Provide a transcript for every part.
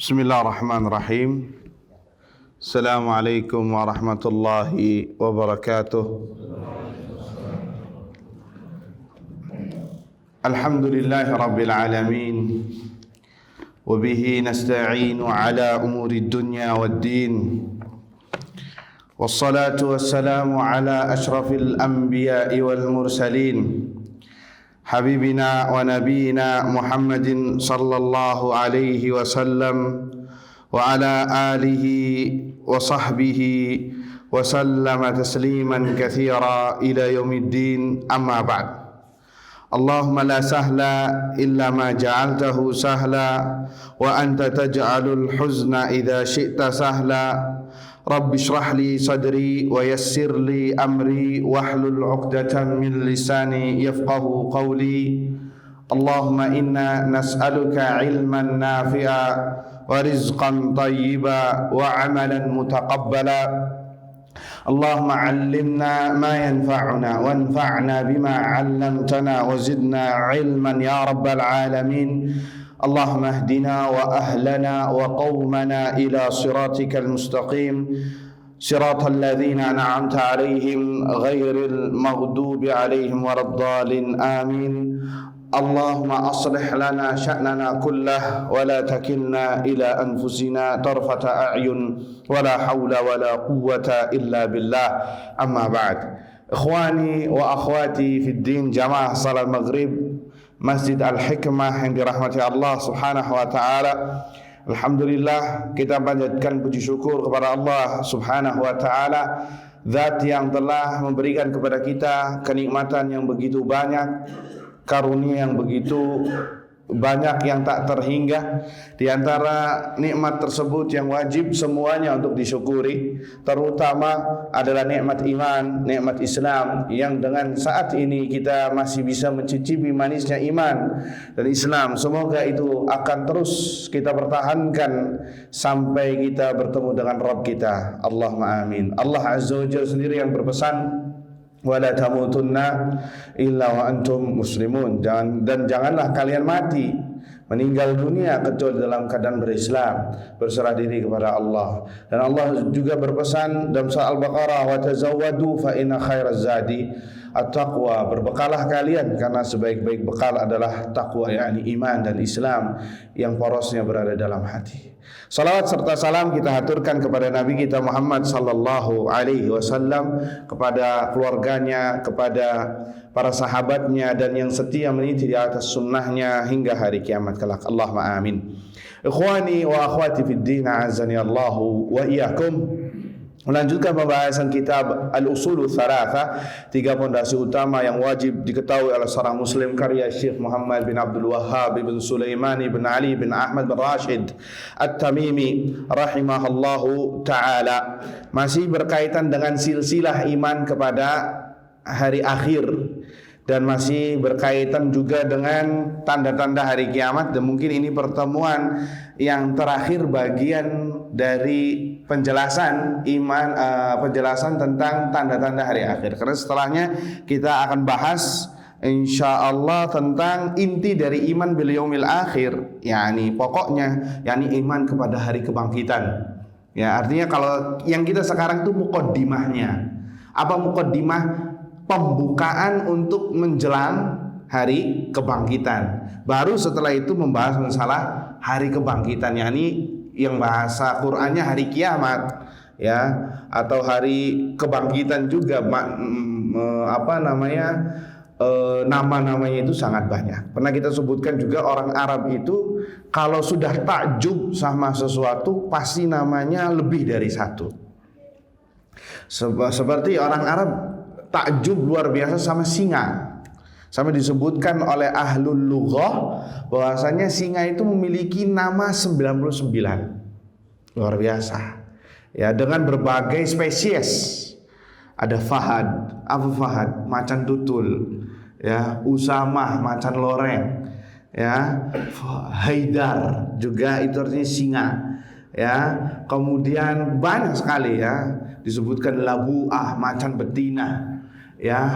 Bismillahirrahmanirrahim. Assalamualaikum warahmatullahi wabarakatuh. Alhamdulillahi rabbil alamin. Wabihi nasta'inu ala umuri dunya waddin. Wassalatu wassalamu ala ashrafil anbiya'i wal mursalin. Habibina wa nabiyina Muhammadin sallallahu alaihi wasallam wa ala alihi wa sahbihi wa sallama tasliman katsira ila yaumiddin, amma ba'd. Allahumma la sahla illa ma ja'altahu sahla wa anta taj'alul huzna idza syi'ta sahla. Rabbi shrah li sadri wa yassir li amri wahlul 'uqdatam min lisani yafqahu qawli. Allahumma inna nas'aluka 'ilman nafi'a wa rizqan thayyiba wa 'amalan mutaqabbala. Allahumma 'allimna ma yanfa'una wanfa'na bima 'allamtana wa zidna 'ilman ya rabbal alamin. Allahumma ahdina wa ahlana wa qawmana ila siratikal mustaqim, siratal ladzina an'amta alaihim ghairil maghdubi alaihim waladdallin, amin. Allahumma aslih lana sya'nana kullah wa la takilna ila anfusina tarfata a'yun wa la hawla wa la quwwata illa billah, amma ba'd. Ikhwani wa akhwati fid din, jamaah salat maghrib Masjid Al-Hikmah yang dirahmati Allah subhanahu wa ta'ala. Alhamdulillah, kita panjatkan puji syukur kepada Allah subhanahu wa ta'ala, Zat yang telah memberikan kepada kita kenikmatan yang begitu banyak, karunia yang begitu banyak yang tak terhingga. Di antara nikmat tersebut yang wajib semuanya untuk disyukuri, terutama adalah nikmat iman, nikmat Islam, yang dengan saat ini kita masih bisa mencicipi manisnya iman dan Islam. Semoga itu akan terus kita pertahankan sampai kita bertemu dengan Rabb kita. Allahumma amin. Allah Azza wa Jalla sendiri yang berpesan, wala tamutunna illa wa antum muslimun, dan janganlah kalian mati, meninggal dunia kecuali dalam keadaan berislam, berserah diri kepada Allah. Dan Allah juga berpesan dalam surah Al-Baqarah, wa tazawwadu fa inna khairaz zadi at-taqwa, berbekalah kalian karena sebaik-baik bekal adalah takwa, yakni iman dan Islam yang porosnya berada dalam hati. Salawat serta salam kita haturkan kepada Nabi kita Muhammad sallallahu alaihi wasallam, kepada keluarganya, kepada para sahabatnya, dan yang setia meniti di atas sunnahnya hingga hari kiamat kelak. Allahumma amin. Ikhwani wa akhwati fid din, azani Allahu wa iyyakum. Melanjutkan pembahasan kitab Al-Usulul Tsalatsa, 3 pondasi utama yang wajib diketahui oleh seorang muslim, karya Syekh Muhammad bin Abdul Wahhab bin Sulaiman bin Ali bin Ahmad bin Rashid At-Tamimi rahimahullahu ta'ala. Masih berkaitan dengan silsilah iman kepada hari akhir, dan masih berkaitan juga dengan tanda-tanda hari kiamat. Dan mungkin ini pertemuan yang terakhir bagian dari penjelasan iman, penjelasan tentang tanda-tanda hari akhir. Karena setelahnya kita akan bahas insyaallah tentang inti dari iman bil yaumil akhir, yakni pokoknya, yakni iman kepada hari kebangkitan. Ya, artinya kalau yang kita sekarang itu muqaddimahnya. Apa muqaddimah? Pembukaan untuk menjelang hari kebangkitan. Baru setelah itu membahas masalah hari kebangkitan, yakni yang bahasa Qur'annya hari kiamat, ya, atau hari kebangkitan juga. Nama-namanya itu sangat banyak. Pernah kita sebutkan juga, orang Arab itu kalau sudah takjub sama sesuatu pasti namanya lebih dari satu. Seperti orang Arab takjub luar biasa sama singa. Sampai disebutkan oleh ahlul lughah bahwasanya singa itu memiliki nama 99. Luar biasa. Ya, dengan berbagai spesies. Ada fahad, apa fahad? Macan tutul. Ya, usamah, macan loreng. Ya, haidar juga itu artinya singa. Ya, kemudian banyak sekali, ya, disebutkan labu'ah, macan betina. Ya,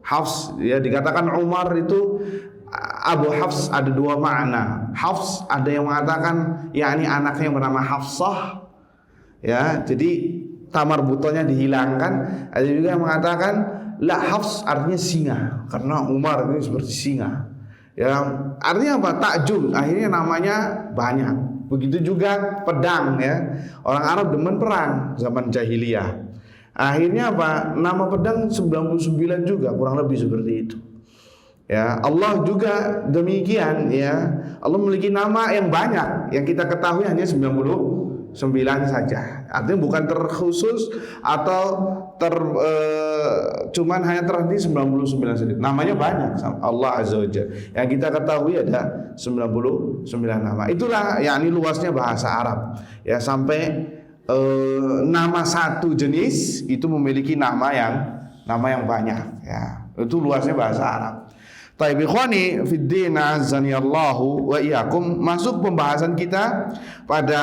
Hafs, ya, dikatakan Umar itu Abu Hafs ada dua makna. Hafs ada yang mengatakan yakni anaknya yang bernama Hafsah, ya, jadi tamar butonya dihilangkan. Ada juga yang mengatakan la Hafs artinya singa, karena Umar ini seperti singa. Ya, artinya apa? Takjub, akhirnya namanya banyak. Begitu juga pedang, ya. Orang Arab demen perang zaman jahiliyah. Akhirnya apa? Nama pedang 99 juga, kurang lebih seperti itu. Ya, Allah juga demikian, ya. Allah memiliki nama yang banyak, yang kita ketahui hanya 99 saja. Artinya bukan terkhusus atau cuman hanya terhenti 99 saja. Namanya banyak Allah Azza wa Jalla. Yang kita ketahui ada 99 nama. Itulah yakni luasnya bahasa Arab. Ya, sampai nama satu jenis itu memiliki nama yang banyak, ya. Itu luasnya bahasa Arab. Taib ikhwani fiddin azani Allahu wa iyyakum, masuk pembahasan kita pada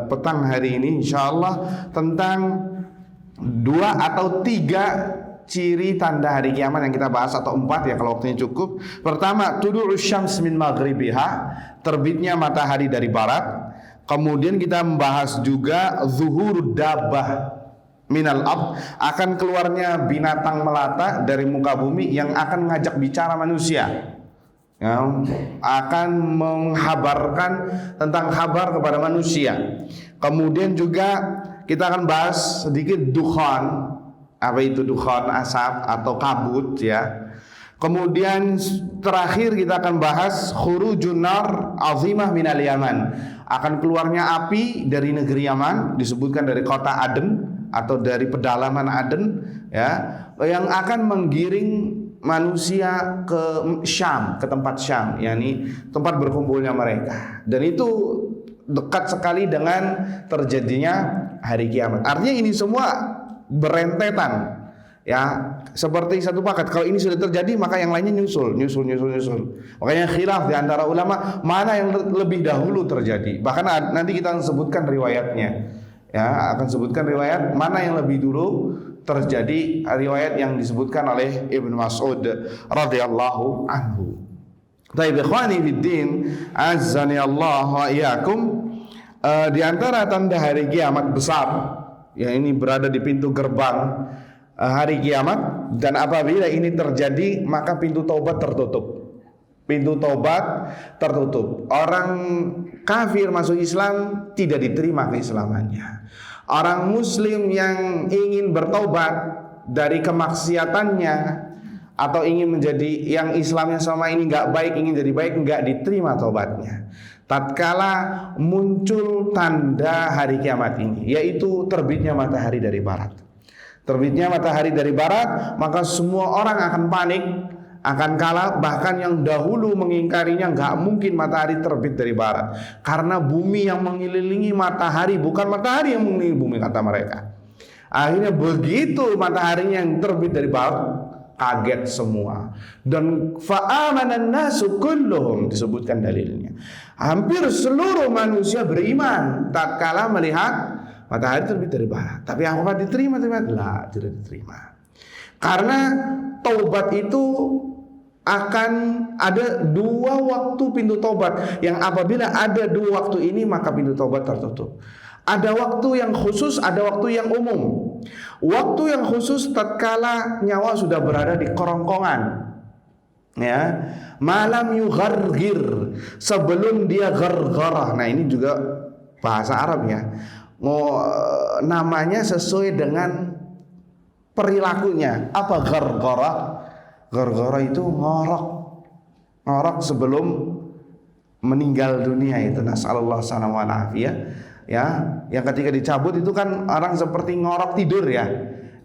petang hari ini insyaallah tentang 2 atau 3 ciri tanda hari kiamat yang kita bahas, atau 4 ya kalau waktunya cukup. Pertama, tulu'us syams min maghribiha, terbitnya matahari dari barat. Kemudian kita membahas juga zuhurud dabbah minal ard, akan keluarnya binatang melata dari muka bumi yang akan mengajak bicara manusia, ya, akan menghabarkan tentang kabar kepada manusia. Kemudian juga kita akan bahas sedikit dukhan. Apa itu dukhan? Asap atau kabut, ya. Kemudian terakhir kita akan bahas khurujun nar azimah minal Yaman, akan keluarnya api dari negeri Yaman, disebutkan dari kota Aden atau dari pedalaman Aden, ya, yang akan menggiring manusia ke Syam, ke tempat Syam, yakni tempat berkumpulnya mereka. Dan itu dekat sekali dengan terjadinya hari kiamat. Artinya ini semua berentetan, ya, seperti satu paket. Kalau ini sudah terjadi, maka yang lainnya nyusul. Makanya khilaf di antara ulama mana yang lebih dahulu terjadi. Bahkan nanti kita akan sebutkan riwayatnya. Ya, akan sebutkan riwayat mana yang lebih dulu terjadi, riwayat yang disebutkan oleh Ibnu Mas'ud radhiyallahu anhu. Taib ikhwani fiddin azzani Allah wa iyyakum, di antara tanda hari kiamat besar, ya, ini berada di pintu gerbang hari kiamat, dan apabila ini terjadi maka pintu taubat tertutup. Pintu taubat tertutup. Orang kafir masuk Islam tidak diterima keislamannya. Orang muslim yang ingin bertaubat dari kemaksiatannya atau ingin menjadi yang Islamnya selama ini nggak baik, ingin jadi baik, nggak diterima taubatnya. Tatkala muncul tanda hari kiamat ini, yaitu terbitnya matahari dari barat. Terbitnya matahari dari barat, maka semua orang akan panik, akan kalah. Bahkan yang dahulu mengingkarinya, nggak mungkin matahari terbit dari barat, karena bumi yang mengelilingi matahari, bukan matahari yang mengelilingi bumi, kata mereka. Akhirnya begitu mataharinya yang terbit dari barat, kaget semua. Dan fa'amanan nasu kulluhum, disebutkan dalilnya, hampir seluruh manusia beriman tatkala melihat matahari terbit dari barat. Tapi apakah diterima? Tidak diterima. Karena taubat itu akan ada 2 waktu pintu taubat, yang apabila ada 2 waktu ini maka pintu taubat tertutup. Ada waktu yang khusus, ada waktu yang umum. Waktu yang khusus tatkala nyawa sudah berada di kerongkongan, ya, malam yughargir, sebelum dia gargarah. Nah, ini juga bahasa Arab, ya. Namanya sesuai dengan perilakunya. Apa gargarah? Gargarah itu ngorok sebelum meninggal dunia, itu nasallallahu alaihi wasallam, ya, yang ketika dicabut itu kan orang seperti ngorok tidur, ya.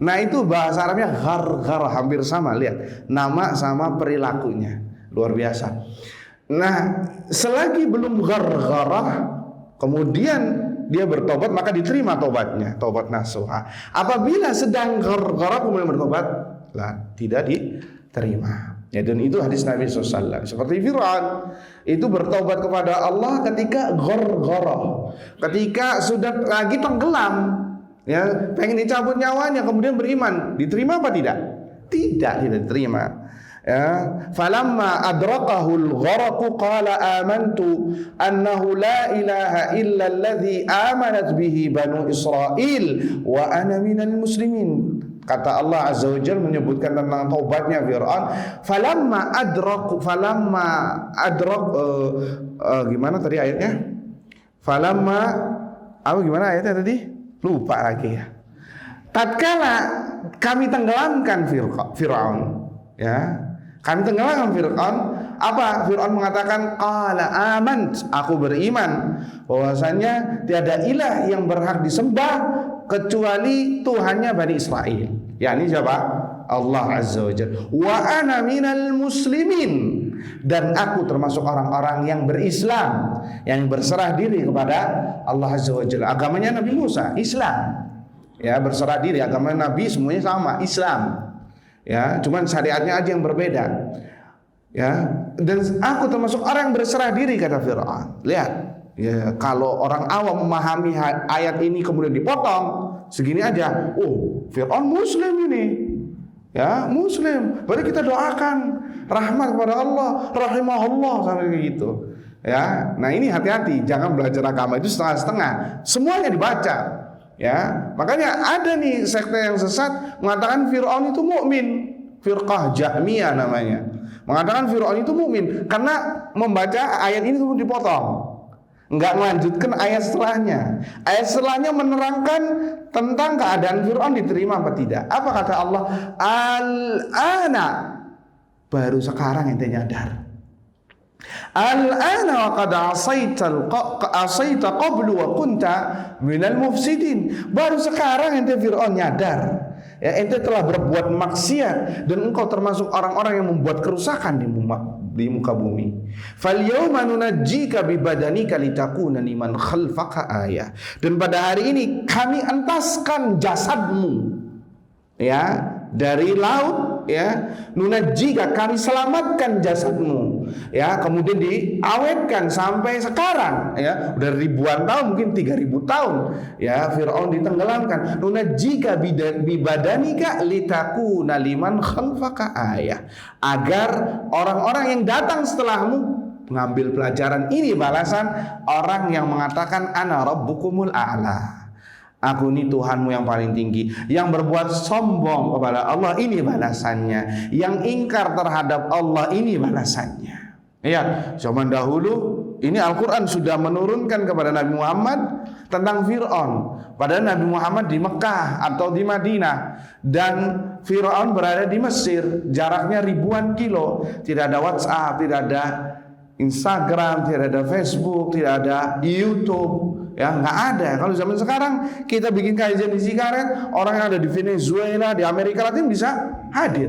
Nah, itu bahasa Arabnya gargarah, hampir sama. Lihat, nama sama perilakunya, luar biasa. Nah, selagi belum gargarah, kemudian dia bertobat, maka diterima tobatnya, tobat nasuha. Apabila sedang gargarah kemudian bertobat, tidak diterima. Ya, dan itu hadis Nabi SAW. Seperti Fir'aun itu bertobat kepada Allah ketika gargarah, ketika sudah lagi tenggelam, ya, pengen dicabut nyawanya, kemudian beriman. Diterima apa tidak? Tidak diterima. Ya, falamma adrakahul gharaqu qala amantu annahu la ilaha illa alladhi amanat bihi banu Israil wa ana minal muslimin. Kata Allah Azza wa Jalla menyebutkan tentang taubatnya Fir'aun, gimana tadi ayatnya? Gimana ayatnya tadi? Lupa lagi ya. Tatkala kami tenggelamkan Fir'aun, ya. Kami tenggelamkan Fir'aun. Apa? Fir'aun mengatakan, qala amant, aku beriman bahwasanya tiada ilah yang berhak disembah kecuali Tuhannya Bani Israel. Yakni siapa? Allah Azza wa Jalla. Wa ana minal muslimin, dan aku termasuk orang-orang yang berislam, yang berserah diri kepada Allah Azza wa Jalla. Agamanya Nabi Musa, Islam. Ya, berserah diri, agama Nabi semuanya sama, Islam. Ya, cuman syariatnya aja yang berbeda. Ya, dan aku termasuk orang yang berserah diri, kata Fir'aun. Lihat, ya, kalau orang awam memahami ayat ini kemudian dipotong segini aja, oh, Fir'aun muslim ini. Ya, muslim. Berarti kita doakan rahmat kepada Allah, rahimahullah, sampai kayak gitu. Ya, nah ini hati-hati, jangan belajar agama itu setengah-setengah. Semuanya dibaca. Ya, makanya ada nih sekte yang sesat mengatakan Fir'aun itu mukmin, firqah Jahmiyah namanya. Mengatakan Fir'aun itu mukmin karena membaca ayat ini kemudian dipotong. Enggak melanjutkan ayat setelahnya. Ayat setelahnya menerangkan tentang keadaan Fir'aun diterima apa tidak. Apa kata Allah? Al-ana, baru sekarang ente nyadar. Al-ana wa qad asaita qablu wa kunta minal mufsidin. Baru sekarang ente Fir'aun nyadar, ya, ente telah berbuat maksiat dan engkau termasuk orang-orang yang membuat kerusakan di muka bumi. Fal yawma nunajjika bi badanika litakuna liman khalfaka ayah. Dan pada hari ini kami entaskan jasadmu, ya, dari laut, ya, nunajjika, kami selamatkan jasadmu, ya, kemudian diawetkan sampai sekarang, ya, udah ribuan tahun, mungkin 3000 tahun, ya, Fir'aun ditenggelamkan. Nunajjika bibadanika litakuna liman khalfaka ayah, agar orang-orang yang datang setelahmu mengambil pelajaran. Ini balasan orang yang mengatakan ana rabbukumul a'la, aku ini Tuhanmu yang paling tinggi. Yang berbuat sombong kepada Allah, ini balasannya. Yang ingkar terhadap Allah, ini balasannya. Lihat, zaman dahulu ini Al-Quran sudah menurunkan kepada Nabi Muhammad tentang Fir'aun. Padahal Nabi Muhammad di Mekah atau di Madinah, dan Fir'aun berada di Mesir, jaraknya ribuan kilo. Tidak ada WhatsApp, tidak ada Instagram, tidak ada Facebook, tidak ada YouTube. Ya, nggak ada. Kalau zaman sekarang kita bikin kajian di Zikaret, orang yang ada di Venezuela, di Amerika Latin bisa hadir,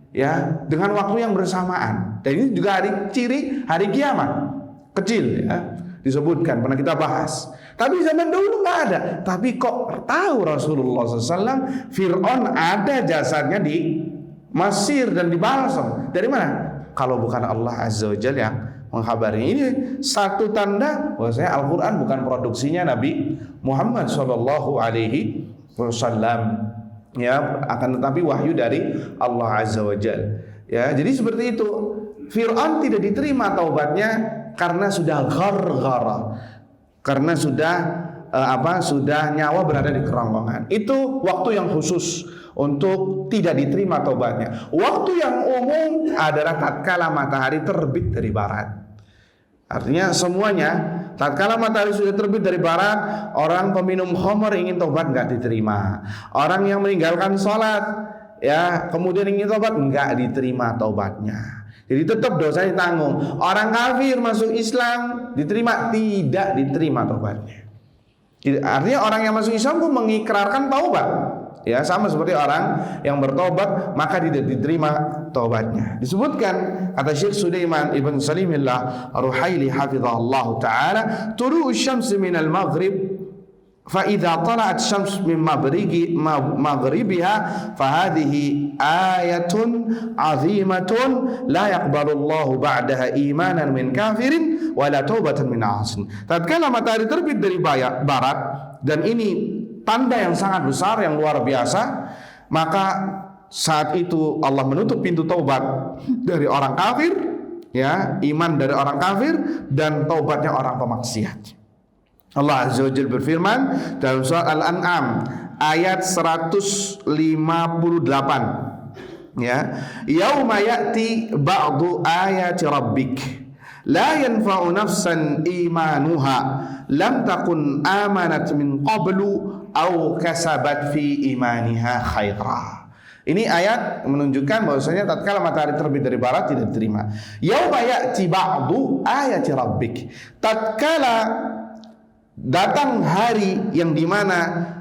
ya, dengan waktu yang bersamaan. Dan ini juga ciri hari kiamat kecil, ya, disebutkan, pernah kita bahas. Tapi zaman dulu nggak ada. Tapi kok tahu Rasulullah SAW Fir'aun ada jasadnya di Mesir dan di Balsam. Dari mana? Kalau bukan Allah Azza wa Jalla yang menghabari. Ini satu tanda bahwasanya Al-Quran bukan produksinya Nabi Muhammad SAW, ya, akan tetapi wahyu dari Allah Azza wa Jalla. Ya, jadi seperti itu. Fir'aun tidak diterima taubatnya karena sudah gharghara, karena sudah sudah nyawa berada di kerongkongan. Itu waktu yang khusus untuk tidak diterima taubatnya. Waktu yang umum adalah tatkala matahari terbit dari barat. Artinya semuanya, tatkala matahari sudah terbit dari barat, orang peminum khamr ingin tobat nggak diterima. Orang yang meninggalkan sholat, ya, kemudian ingin tobat, nggak diterima taubatnya. Jadi tetap dosa ditanggung. Orang kafir masuk Islam diterima, tidak diterima taubatnya. Artinya orang yang masuk Islam pun mengikrarkan taubat, ya, sama seperti orang yang bertobat maka tidak diterima taubatnya. Disebutkan kata Syekh Sulaiman ibn Salimillah Ruhaili hafizahullah taala, tulu'u syamsi minal maghrib fa idza tala'at syams min maghribiha fa hadhihi ayatun 'azimatun la yaqbalu Allah ba'daha imanan min kafirin wala taubatan min 'asin. Tatkala matahari terbit dari barat, dan ini tanda yang sangat besar, yang luar biasa, maka saat itu Allah menutup pintu taubat dari orang kafir, ya, iman dari orang kafir dan taubatnya orang pemaksiat. Allah Azza wa Jalla berfirman dalam surat Al-An'am ayat 158, ya, yauma ya'ti ba'du ayati rabbik la yanfa'u nafsan imanuha lam takun amanat min qablu aw kasabat fi imaniha khaira. Ini ayat menunjukkan bahwasanya tatkala matahari terbit dari barat tidak diterima. Yauma ya'ti ba'du ayati rabbik, tatkala datang hari yang dimana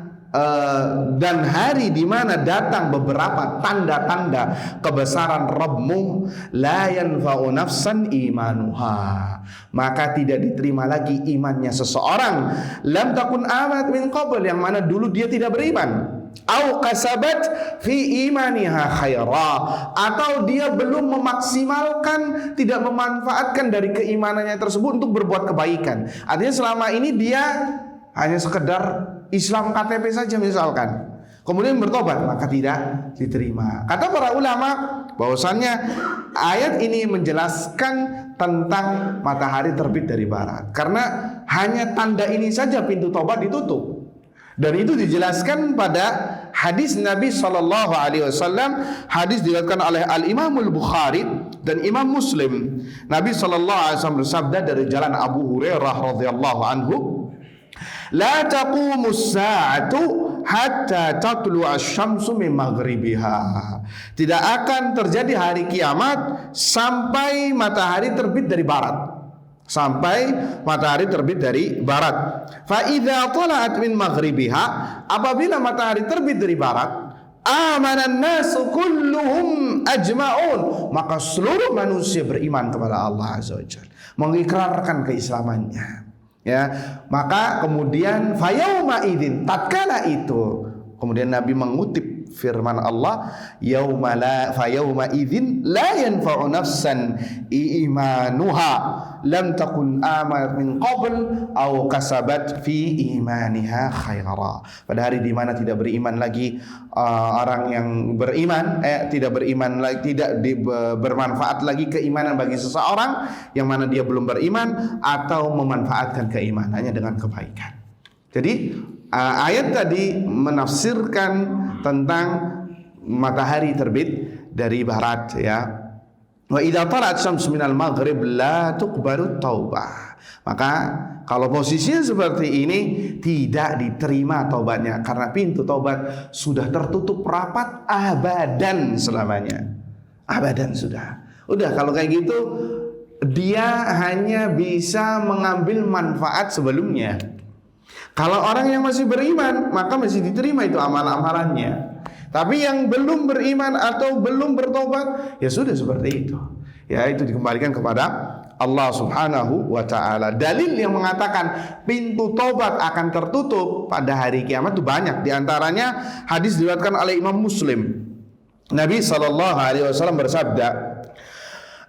dan hari di mana datang beberapa tanda-tanda kebesaran Rabbmu, la yanfa'u nafsan imanuha, maka tidak diterima lagi imannya seseorang, lam takun amanat min qabl, yang mana dulu dia tidak beriman, au kasabat fi imaniha khaira, atau dia belum memaksimalkan, tidak memanfaatkan dari keimanannya tersebut untuk berbuat kebaikan. Artinya selama ini dia hanya sekedar Islam KTP saja misalkan, kemudian bertobat, maka tidak diterima. Kata para ulama bahwasannya ayat ini menjelaskan tentang matahari terbit dari barat, karena hanya tanda ini saja pintu tobat ditutup. Dan itu dijelaskan pada hadis Nabi Sallallahu Alaihi Wasallam, hadis diriwayatkan oleh Al Imamul Bukhari dan Imam Muslim. Nabi Sallallahu Alaihi Wasallam bersabda dari jalan Abu Hurairah radhiyallahu anhu, la taqumus sa'atu hatta tatlu asy-syamsu min maghribiha. Tidak akan terjadi hari kiamat sampai matahari terbit dari barat. Sampai matahari terbit dari barat. Fa idza tala'at min maghribiha, apabila matahari terbit dari barat, amanan nasu kulluhum ajma'un, maka seluruh manusia beriman kepada Allah Azza wa Jalla, mengikrarkan keislamannya. Ya, maka kemudian fayauma idzin, tatkala itu, kemudian Nabi mengutip firman Allah, yauma la fayauma idzin la yanfa'u nafsan imanuha lam takun amanat min qabl aw kasabat fi imaniha khaira. Pada hari di mana tidak beriman lagi orang yang beriman, tidak beriman lagi, tidak bermanfaat lagi keimanan bagi seseorang yang mana dia belum beriman, atau memanfaatkan keimanannya dengan kebaikan. Jadi ayat tadi menafsirkan tentang matahari terbit dari barat, ya. Wa idza tala'at syamsu minal maghrib la tuqbalu taubah. Maka kalau posisinya seperti ini tidak diterima taubatnya, karena pintu taubat sudah tertutup rapat abadan selamanya. Abadan sudah. Udah, kalau kayak gitu dia hanya bisa mengambil manfaat sebelumnya. Kalau orang yang masih beriman, maka masih diterima itu amal-amalannya. Tapi yang belum beriman atau belum bertobat, ya sudah seperti itu. Ya, itu dikembalikan kepada Allah Subhanahu wa ta'ala. Dalil yang mengatakan pintu tobat akan tertutup pada hari kiamat itu banyak. Di antaranya hadis diriwayatkan oleh Imam Muslim. Nabi SAW bersabda,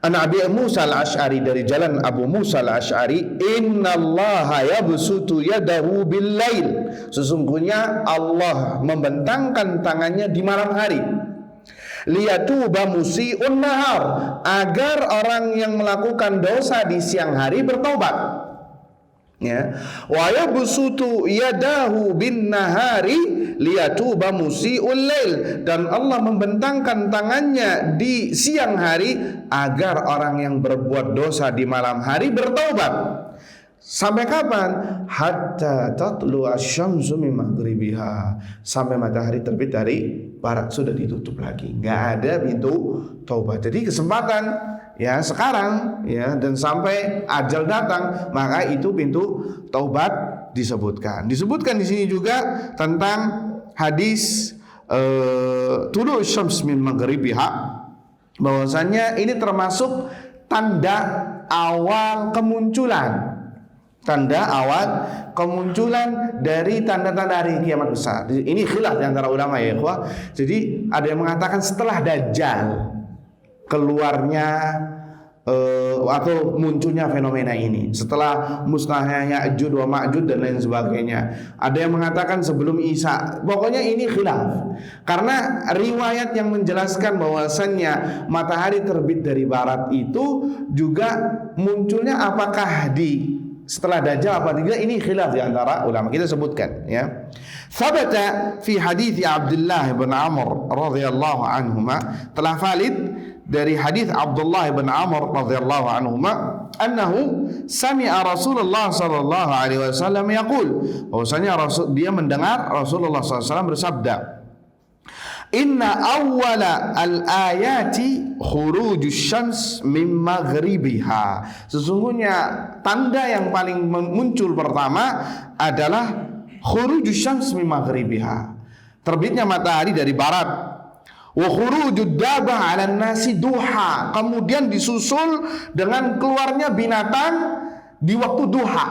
An Abi Musa al-Ash'ari, dari jalan Abu Musa al-Ash'ari, innallaha yabsutu yadahu bil-lail, sesungguhnya Allah membentangkan tangannya di malam hari, liyatuba musii'un nahar, agar orang yang melakukan dosa di siang hari bertobat. Ya, wa yabsutu yadahu bin nahari liyatuba musii'ul lail, dan Allah membentangkan tangannya di siang hari agar orang yang berbuat dosa di malam hari bertaubat. Sampai kapan? Hatta tatlu asy-syamsu min maghribiha, sampai matahari terbit dari barat, sudah ditutup lagi, nggak ada pintu taubat. Jadi kesempatan, ya, sekarang, ya, dan sampai ajal datang, maka itu pintu taubat disebutkan. Disebutkan di sini juga tentang hadis tulu syams min maghribiha, bahwasannya ini termasuk tanda awal kemunculan. Tanda awal kemunculan dari tanda-tanda hari kiamat besar. Ini khilaf di antara ulama, ya ikhwah. Jadi ada yang mengatakan setelah Dajjal keluarnya atau munculnya fenomena ini setelah musnahnya Ya'juj wa Ma'juj dan lain sebagainya. Ada yang mengatakan sebelum Isa. Pokoknya ini khilaf. Karena riwayat yang menjelaskan bahwasannya matahari terbit dari barat itu juga munculnya apakah di setelah Dajjal apa tidak, ini khilaf di antara ulama. Kita sebutkan ya. Thabata fi hadits Abdullah bin Amr radhiyallahu anhuma, telah valid dari hadis Abdullah bin Amr radhiyallahu anhuma annahu sami'a Rasulullah sallallahu alaihi wasallam yaqul, bahwasanya dia mendengar Rasulullah sallallahu alaihi wasallam bersabda, inna awwala al-ayati khurujus syams min maghribiha, sesungguhnya tanda yang paling muncul pertama adalah khurujus syams min maghribiha, terbitnya matahari dari barat. Wa khurujud dabah 'alan nasi duha, kemudian disusul dengan keluarnya binatang di waktu duha.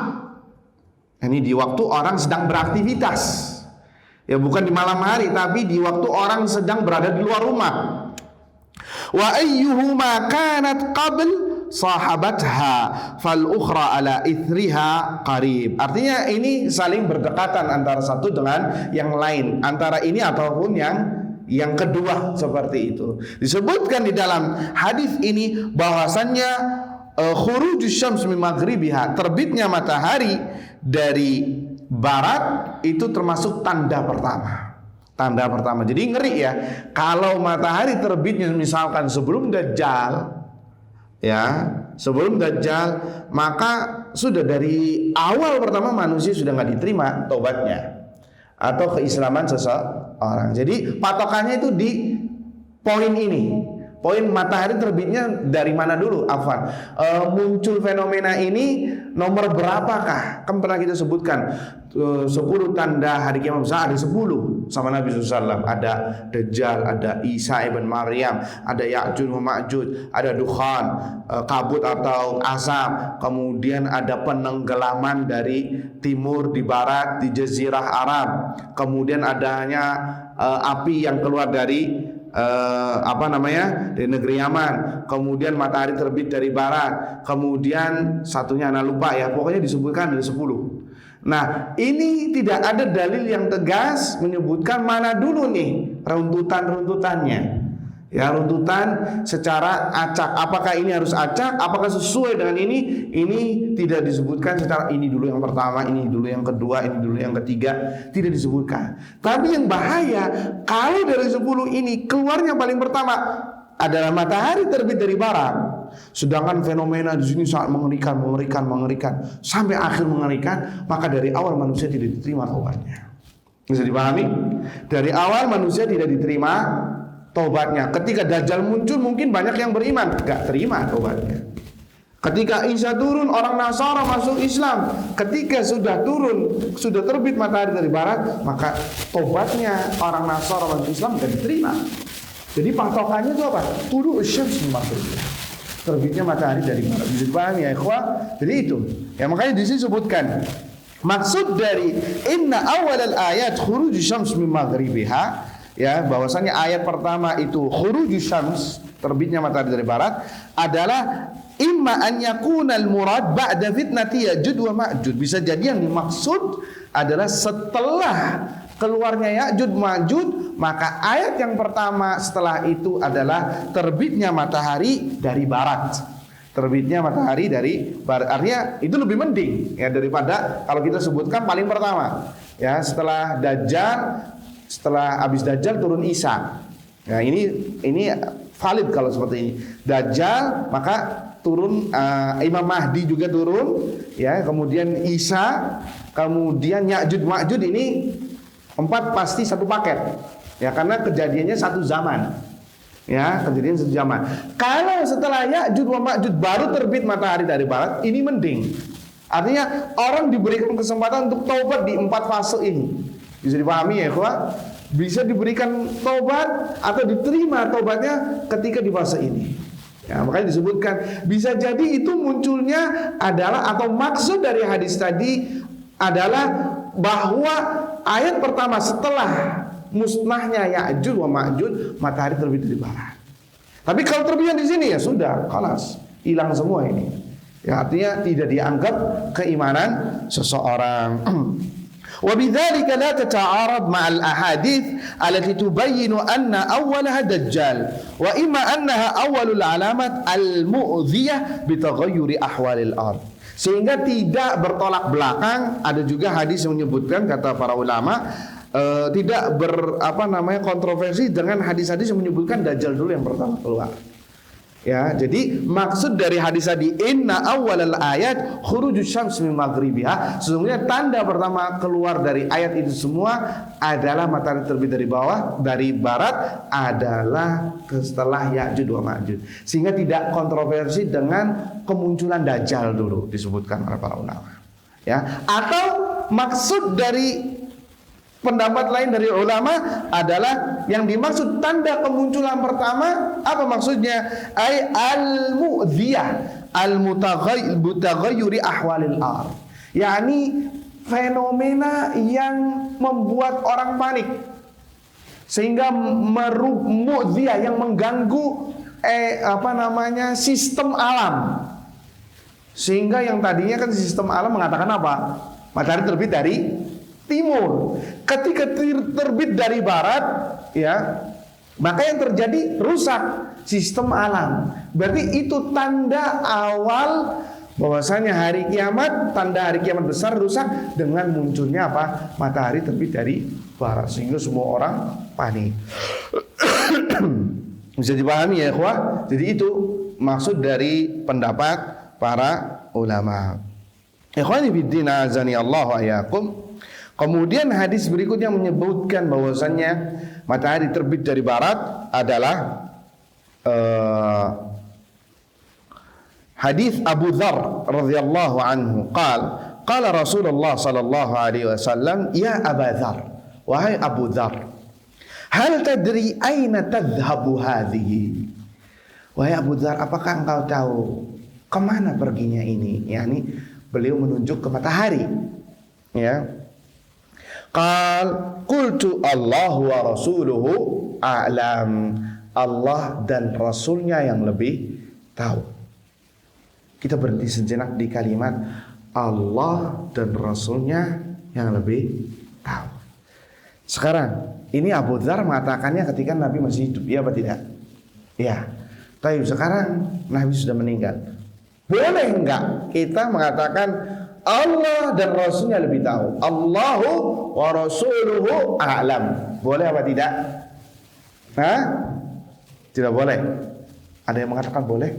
Ini di waktu orang sedang beraktivitas. Ya, bukan di malam hari, tapi di waktu orang sedang berada di luar rumah. Wa ayyuhuma kanat qabl sahabatha fal ukhra ala ithriha qarib. Artinya ini saling berdekatan antara satu dengan yang lain, antara ini ataupun yang kedua, seperti itu. Disebutkan di dalam hadis ini bahwasannya khurujus syams min maghribiha, terbitnya matahari dari barat itu termasuk tanda pertama. Tanda pertama. Jadi ngeri ya, kalau matahari terbitnya misalkan sebelum Dajjal, ya, sebelum Dajjal, maka sudah dari awal pertama manusia sudah nggak diterima taubatnya atau keislaman seseorang. Jadi patokannya itu di poin ini. Poin matahari terbitnya dari mana dulu? Afwan. Muncul fenomena ini nomor berapakah? Kan pernah kita sebutkan 10 tanda hari kiamat besar, ada 10 sama Nabi SAW. Ada Dajjal, ada Isa ibn Maryam, ada Ya'juj wa Ma'juj, ada dukhan, kabut atau asap, kemudian ada penenggelaman dari timur di barat di Jazirah Arab, kemudian adanya api yang keluar dari dari negeri Yaman, kemudian matahari terbit dari barat, kemudian satunya anak lupa ya, pokoknya disebutkan ada 10. Nah, ini tidak ada dalil yang tegas menyebutkan mana dulu nih runtutannya. Ya, runtutan secara acak. Apakah ini harus acak? Apakah sesuai dengan ini? Ini tidak disebutkan secara ini dulu yang pertama, ini dulu yang kedua, ini dulu yang ketiga. Tidak disebutkan. Tapi yang bahaya, kalau dari 10 ini keluarnya paling pertama adalah matahari terbit dari barat. Sedangkan fenomena di sini sangat mengerikan, sampai akhir mengerikan, maka dari awal manusia tidak diterima taubatnya. Bisa dipahami? Dari awal manusia tidak diterima taubatnya. Ketika Dajjal muncul mungkin banyak yang beriman, gak terima taubatnya. Ketika Isa turun, orang Nasara masuk Islam. Ketika sudah terbit matahari dari barat, maka taubatnya orang Nasara masuk Islam gak diterima. Jadi patokannya itu apa? Tulu syams min maghribih, terbitnya matahari dari barat. Bisa dipahami ya ikhwah? Jadi itu. Ya, makanya di sini sebutkan maksud dari inna awalal ayat khurujus syams min maghribiha, ya, bahwasanya ayat pertama itu khurujus syams, terbitnya matahari dari barat, adalah imma an yakunal murad ba'da fitnati Ya'juj wa Ma'juj. Bisa jadi yang dimaksud adalah setelah keluarnya Ya'juj Ma'juj, maka ayat yang pertama setelah itu adalah terbitnya matahari dari barat. Terbitnya matahari dari barat. Artinya itu lebih mending ya daripada kalau kita sebutkan paling pertama. Ya, setelah Dajjal, setelah habis Dajjal turun Isa. Nah, ini valid kalau seperti ini. Dajjal maka turun Imam Mahdi juga turun, ya, kemudian Isa, kemudian Ya'juj Ma'juj, ini 4 pasti satu paket. Ya, karena kejadiannya satu zaman. Ya, kejadian satu zaman. Kalau setelah Ya'juj wa Ma'juj baru terbit matahari dari barat, ini mending. Artinya orang diberikan kesempatan untuk taubat di 4 fase ini. Bisa dipahami ya, ikhwah? Bisa diberikan taubat atau diterima taubatnya ketika di fase ini. Ya, makanya disebutkan bisa jadi itu munculnya adalah atau maksud dari hadis tadi adalah bahwa ayat pertama setelah musnahnya Ya'juj wa Ma'juj matahari terbit dari barat. Tapi kalau terbitnya di sini ya sudah, kelas. hilang semua ini. Ya, artinya tidak dianggap keimanan seseorang. وبذلك لا تتعارض مع الأحاديث التي تبين أن أولها دجال وإما أنها أول العلامات المؤذية بتغير أحوال الأرض. Sehingga tidak bertolak belakang. Ada juga hadis yang menyebutkan, kata para ulama, tidak kontroversi dengan hadis-hadis yang menyebutkan Dajjal dulu yang pertama keluar. Ya, jadi maksud dari hadis tadi inna awwalal ayat khurujus syams min maghribiha, sesungguhnya tanda pertama keluar dari ayat itu semua adalah matahari terbit dari barat adalah setelah Ya'juj wa Ma'juj. Sehingga tidak kontroversi dengan kemunculan Dajjal dulu disebutkan oleh para ulama. Ya, atau maksud dari pendapat lain dari ulama adalah yang dimaksud tanda kemunculan pertama apa maksudnya? Ay al-mu'dhiyah al-mutaghayyiri ahwalil ard. yakni fenomena yang membuat orang panik sehingga mu'dhiyah yang mengganggu sistem alam. Sehingga yang tadinya kan sistem alam mengatakan apa? Matahari terbit dari timur. Ketika terbit dari barat, ya, maka yang terjadi rusak sistem alam. Berarti itu tanda awal bahwasanya hari kiamat, tanda hari kiamat besar rusak dengan munculnya apa? Matahari terbit dari barat, sehingga semua orang panik. Bisa dipahami ya, ikhwah? Jadi itu maksud dari pendapat para ulama. Ikhwani fiddin azani Allah wa iyyakum. Kemudian hadis berikutnya menyebutkan bahwasannya matahari terbit dari barat adalah hadis Abu Dzar radhiyallahu anhu qala Rasulullah sallallahu alaihi wasallam, ya Abu Dzar, wahai Abu Dzar, hal tadri aina tadhhabu hadhihi? Wahai Abu Dzar, apakah engkau tahu kemana perginya ini? Yani beliau menunjuk ke matahari. Ya. Qultu Allah wa rasuluhu a'lam. Allah dan Rasulnya yang lebih tahu. Kita berhenti sejenak di kalimat Allah dan Rasulnya yang lebih tahu. Sekarang ini Abu Dzar mengatakannya ketika Nabi masih hidup, iya apa tidak? Iya. Tapi sekarang Nabi sudah meninggal. Boleh enggak kita mengatakan Allah dan Rasulnya lebih tahu? Allahu wa rasuluhu a'lam. Boleh apa tidak? Hah? Tidak boleh. Ada yang mengatakan boleh?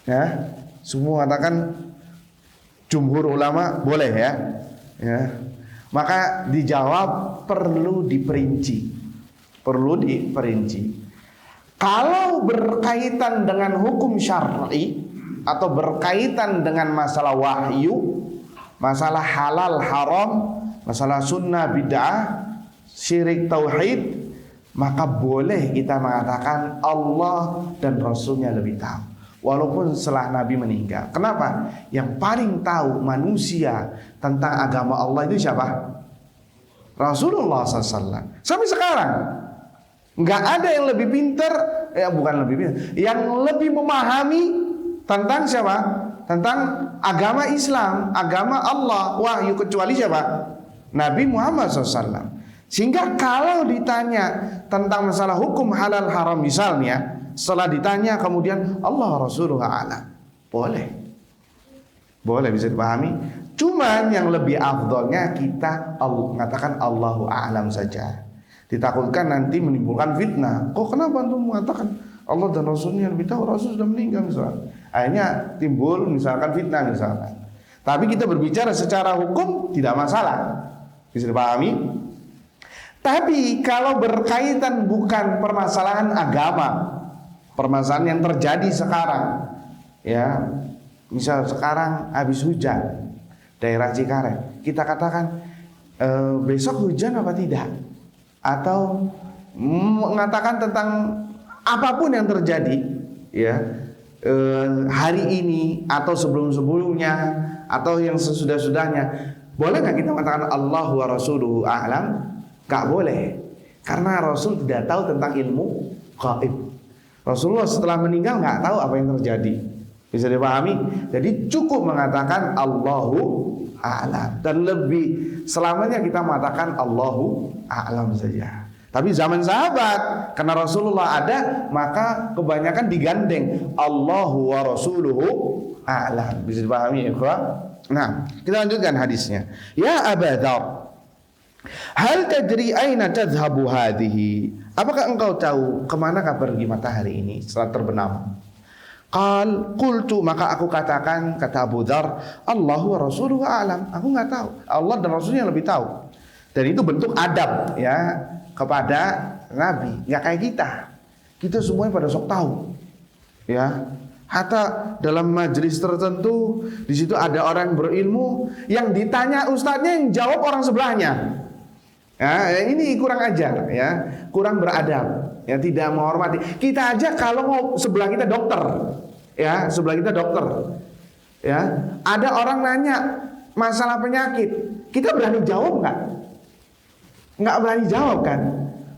Ya, semua mengatakan, jumhur ulama boleh ya. Ya. Maka dijawab perlu diperinci. Perlu diperinci. Kalau berkaitan dengan hukum syar'i atau berkaitan dengan masalah wahyu, masalah halal haram, masalah sunnah bid'ah, syirik tauhid, maka boleh kita mengatakan Allah dan Rasulnya lebih tahu, walaupun setelah Nabi meninggal. Kenapa? Yang paling tahu manusia tentang agama Allah itu siapa? Rasulullah SAW. Sampai sekarang nggak ada yang lebih pintar, bukan lebih pintar, yang lebih memahami tentang siapa? Tentang agama Islam, agama Allah, wahyu, kecuali siapa? Nabi Muhammad SAW. Sehingga kalau ditanya tentang masalah hukum halal haram misalnya, setelah ditanya kemudian Allah Rasulullah a'lam, boleh. Boleh, bisa dipahami. Cuman yang lebih afdolnya kita mengatakan Allahu a'lam saja. Ditakutkan nanti menimbulkan fitnah. Kok kenapa antum mengatakan Allah dan Rasulnya lebih tahu? Rasul sudah meninggal misalnya. Akhirnya timbul misalkan fitnah misalkan. Tapi kita berbicara secara hukum tidak masalah. Bisa dipahami? Tapi kalau berkaitan bukan permasalahan agama, permasalahan yang terjadi sekarang, ya, misal sekarang habis hujan daerah Cikaret, kita katakan besok hujan apa tidak? Atau mengatakan tentang apapun yang terjadi, ya, hari ini atau sebelum-sebelumnya atau yang sesudah-sudahnya, boleh nggak kita mengatakan Allah wa rasuluhu a'lam? Gak boleh, karena Rasul tidak tahu tentang ilmu gaib. Rasulullah setelah meninggal nggak tahu apa yang terjadi. Bisa dipahami? Jadi cukup mengatakan Allahu a'lam, dan lebih selamanya kita mengatakan Allahu a'lam saja. Tapi zaman sahabat, karena Rasulullah ada, maka kebanyakan digandeng Allahu wa rasuluhu a'lam. Bisa dipahami ya, ikhwah? Nah, kita lanjutkan hadisnya. Ya Aba Dzar, hal tadri aina tadhhabu hadhihi? Apakah engkau tahu kemana pergi matahari ini setelah terbenam? Qultu, maka aku katakan, kata Abu Dzar, Allahu wa rasuluhu a'lam. Aku enggak tahu. Allah dan Rasulnya lebih tahu. Dan itu bentuk adab ya kepada Nabi. Enggak kayak kita. Kita semuanya pada sok tahu. Ya. Hatta dalam majelis tertentu, di situ ada orang berilmu yang ditanya ustadznya, yang jawab orang sebelahnya. Ya, ini kurang ajar ya, kurang beradab. Ya, tidak menghormati. Kita aja kalau mau sebelah kita dokter, ya, sebelah kita dokter. Ya, ada orang nanya masalah penyakit, kita berani jawab nggak? Nggak berani jawab kan?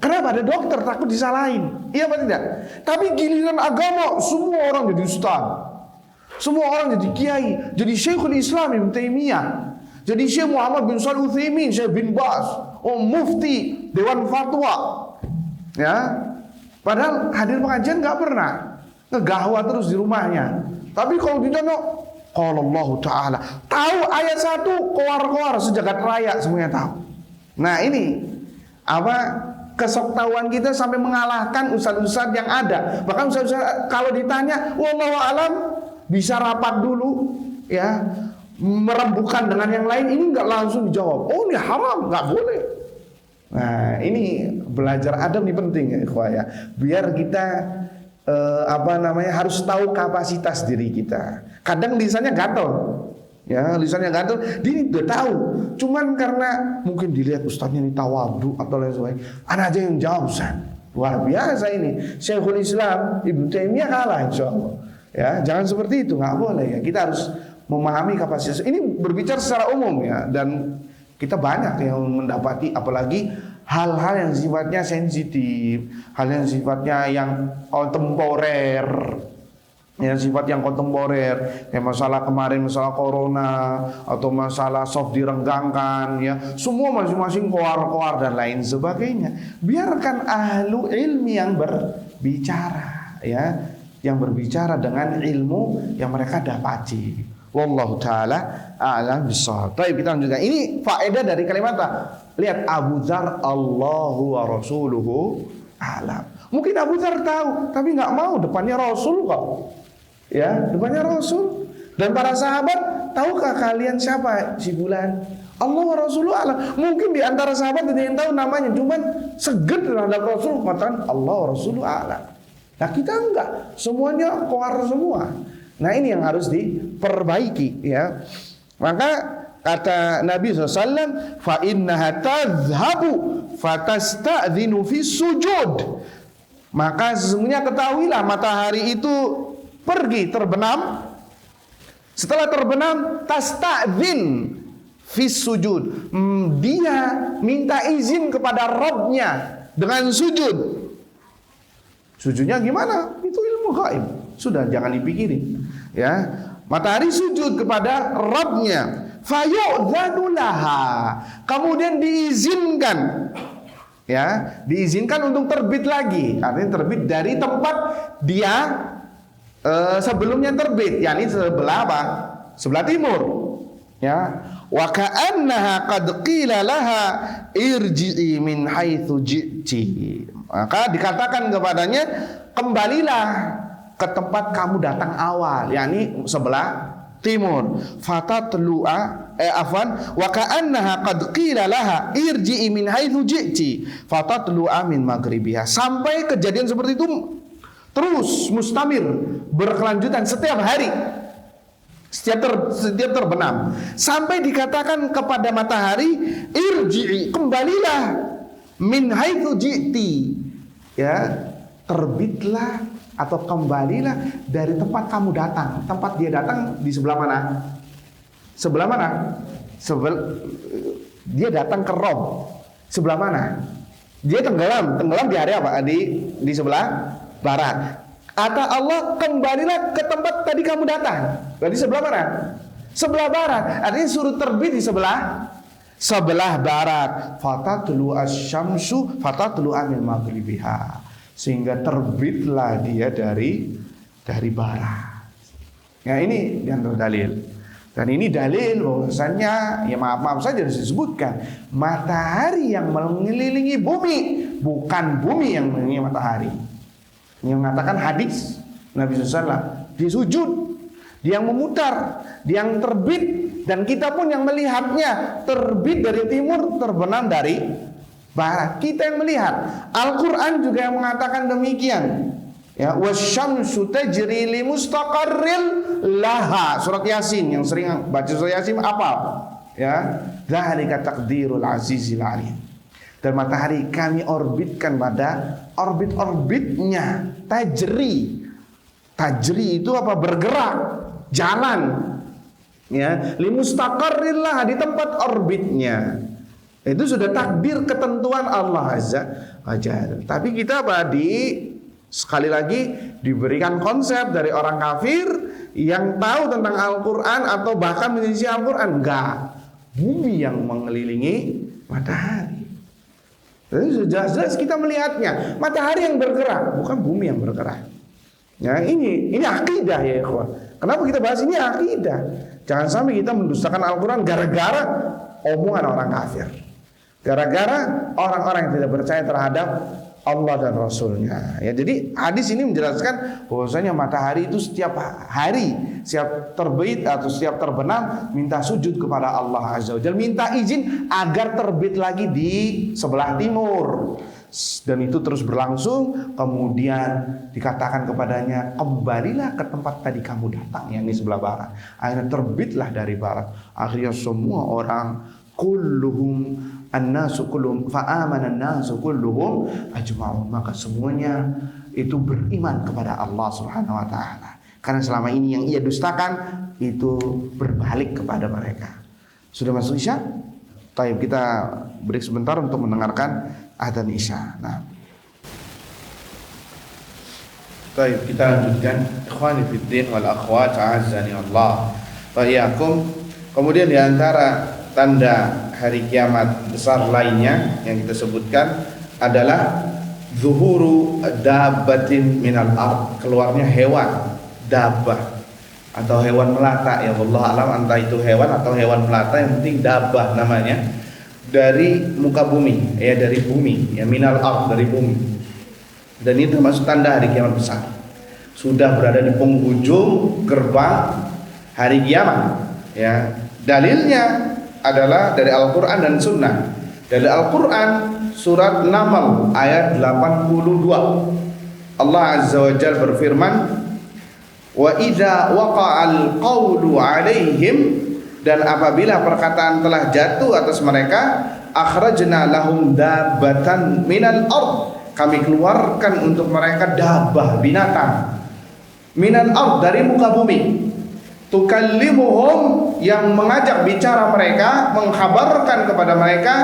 Kenapa? Ada dokter, takut disalahin. Iya apa tidak? Tapi giliran agama, semua orang jadi ustaz, semua orang jadi kiai, jadi Syekhul Islam Ibnu Taimiyah, jadi Syekh Muhammad bin Shalih Utsaimin, Syekh bin Baz, mufti Dewan Fatwa. Ya, padahal hadir pengajian nggak pernah, ngegahwa terus di rumahnya. Tapi kalau ditanya, qala Allah Ta'ala, tahu ayat 1, koar-koar sejagat raya semuanya tahu. Nah ini apa, kesoktahuan kita sampai mengalahkan ustaz-ustaz yang ada. Bahkan ustaz-ustaz kalau ditanya wallahu alam bisa rapat dulu ya, merembukan dengan yang lain, ini nggak langsung dijawab. Oh ini haram, nggak boleh. Nah ini belajar adab ini penting ya ikhwah ya. Biar kita harus tahu kapasitas diri kita. Kadang lisannya gatel, ya lisannya gatel, dia udah tahu. Cuman karena mungkin dilihat ustaznya ini tawadhu atau lain sebagainya, anak aja yang jawab Ustaz. Luar biasa ini. Syekhul Islam Ibnu Taimiyah kalah insyaallah. Ya jangan seperti itu, nggak boleh ya. Kita harus memahami kapasitas. Ini berbicara secara umum ya, dan kita banyak yang mendapati, apalagi hal-hal yang sifatnya sensitif, hal yang sifatnya yang kontemporer, yang sifat yang kontemporer, ya masalah kemarin, masalah corona atau masalah soft direnggangkan, ya semua masing-masing koar-koar dan lain sebagainya. Biarkan ahlu ilmi yang berbicara, ya, yang berbicara dengan ilmu yang mereka dapati. Wallahu ta'ala a'lam bishawab. Baik, kita lanjutkan. Ini faedah dari kalimat apa? Lihat Abu Dzar, Allahu wa rasuluhu a'lam. Mungkin Abu Dzar tahu, tapi nggak mau, depannya Rasul kok. Ya, depannya Rasul. Dan para sahabat, tahukah kalian siapa si fulan? Allah wa rasuluhu a'lam. Mungkin di antara sahabat ada yang tahu namanya, cuman seger terhadap Rasul, katakan Allah wa rasuluhu a'lam. Nah kita enggak, semuanya koar semua. Nah ini yang harus diperbaiki ya. Maka kata Nabi SAW, fa innaha tadhhabu fatasta'dhinu fi sujud. Maka sesungguhnya ketahuilah matahari itu pergi terbenam. Setelah terbenam, tasta'dhin fi sujud. Dia minta izin kepada Rabbnya dengan sujud. Sujudnya gimana? Itu ilmu gaib. Sudah jangan dipikirin. Ya, matahari sujud kepada Rabbnya. Fayu'dzanu laha. Kemudian diizinkan. Ya, diizinkan untuk terbit lagi. Artinya terbit dari tempat dia sebelumnya terbit. Yani sebelah apa? Sebelah timur. Ya. Wa ka'annaha qad qila laha irji'i min haitsu ji'ti. Maka dikatakan kepadanya, kembalilah ke tempat kamu datang awal, yakni sebelah timur. Fatatlu'a wa ka'annaha qad qila laha irji'i min haitsu ji'ti fatatlu'a min maghribiha. Sampai kejadian seperti itu terus mustamir, berkelanjutan setiap hari. Setiap terbenam, sampai dikatakan kepada matahari, irji'i, kembalilah, min haitsu ji'ti, ya, terbitlah atau kembalilah dari tempat kamu datang. Tempat dia datang di sebelah mana? Sebelah mana? Dia datang ke Rom. Sebelah mana? Dia tenggelam di area apa? Di sebelah barat. Kata Allah, kembalilah ke tempat tadi kamu datang. Berarti sebelah mana? Sebelah barat. Artinya suruh terbit di sebelah barat. Fatatlu asyamsu fatatlu min maghribiha. Sehingga terbitlah dia dari barat. Ya, ini yang berdalil. Dan ini dalil bahwasannya, ya maaf saja harus disebutkan, matahari yang mengelilingi bumi, bukan bumi yang mengelilingi matahari. Yang mengatakan hadis Nabi SAW, dia sujud, dia yang memutar, dia yang terbit, dan kita pun yang melihatnya, terbit dari timur, terbenam dari barat. Kita yang melihat. Al-Quran juga yang mengatakan demikian. Ya, wasyamsu tajri li mustaqarril laha. Surat Yasin, yang sering baca surat Yasin apal. Ya, dzalika taqdirul azizil alim. Dan matahari kami orbitkan pada orbit-orbitnya. Tajri itu apa? Bergerak, jalan. Ya, li mustaqarril laha, di tempat orbitnya. Itu sudah takdir ketentuan Allah Azza wa Jalla. Tapi kita sekali lagi diberikan konsep dari orang kafir yang tahu tentang Al-Quran atau bahkan menyelisih Al-Quran. Enggak, bumi yang mengelilingi matahari. Jadi jelas-jelas kita melihatnya, matahari yang bergerak, bukan bumi yang bergerak. Ya, ini akidah ya ikhwan. Kenapa kita bahas ini akidah? Jangan sampai kita mendustakan Al-Quran gara-gara omongan orang kafir, gara-gara orang-orang yang tidak percaya terhadap Allah dan Rasulnya. Ya, jadi hadis ini menjelaskan bahwasanya matahari itu setiap hari, setiap terbit atau setiap terbenam minta sujud kepada Allah Azza wa Jalla, minta izin agar terbit lagi di sebelah timur. Dan itu terus berlangsung. Kemudian dikatakan kepadanya, kembalilah ke tempat tadi kamu datang, yang di sebelah barat. Akhirnya terbitlah dari barat. Akhirnya semua orang, kulluhum an-nasu kulluhum fa'amana an-nasu kulluhum ajma'un, maka semuanya itu beriman kepada Allah Subhanahu wa taala. Karena selama ini yang ia dustakan itu berbalik kepada mereka. Sudah masuk Isya? Baik, kita break sebentar untuk mendengarkan adzan Isya. Nah. Baik, kita lanjutkan. Ikhwani fid din wal akhwat a'azzani Allah wa iyyakum. Kemudian di antara tanda hari kiamat besar lainnya yang kita sebutkan adalah zuhuru dabbatin minal ard, keluarnya hewan dabbah atau hewan melata, ya Allah alam entah itu hewan atau hewan melata, yang penting dabbah namanya, dari muka bumi, ya dari bumi, ya minal ard, dari bumi. Dan ini termasuk tanda hari kiamat besar. Sudah berada di penghujung gerbang hari kiamat. Ya, dalilnya adalah dari Al-Quran dan Sunnah. Dari Al-Quran surat Naml ayat 82, Allah Azza wa Jalla berfirman, wa idza waqa'al qawlu 'alaihim, dan apabila perkataan telah jatuh atas mereka, akhrajna lahum dabbatan minal ard, kami keluarkan untuk mereka dabbah, binatang, minal ard, dari muka bumi, tukallimuhum, yang mengajak bicara mereka, mengkhabarkan kepada mereka,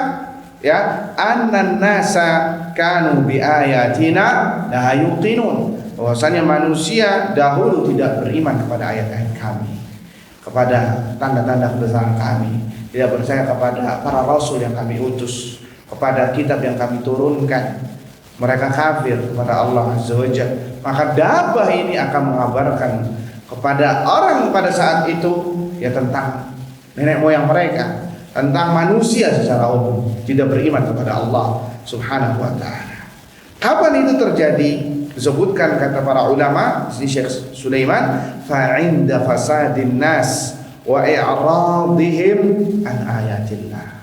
ya, annan nasa kanu bi ayatina la yuqinun, bahwasanya manusia dahulu tidak beriman kepada ayat-ayat kami, kepada tanda-tanda kebesaran kami, tidak percaya kepada para rasul yang kami utus, kepada kitab yang kami turunkan. Mereka kafir kepada Allah Azza wa Jalla. Maka dabbah ini akan mengabarkan kepada orang pada saat itu, ya, tentang nenek moyang mereka, tentang manusia secara umum tidak beriman kepada Allah Subhanahu wa taala. Kapan itu terjadi? Disebutkan kata para ulama, di Syekh Sulaiman, fa'inda fasadin nas wa i'radihim an ayatillah.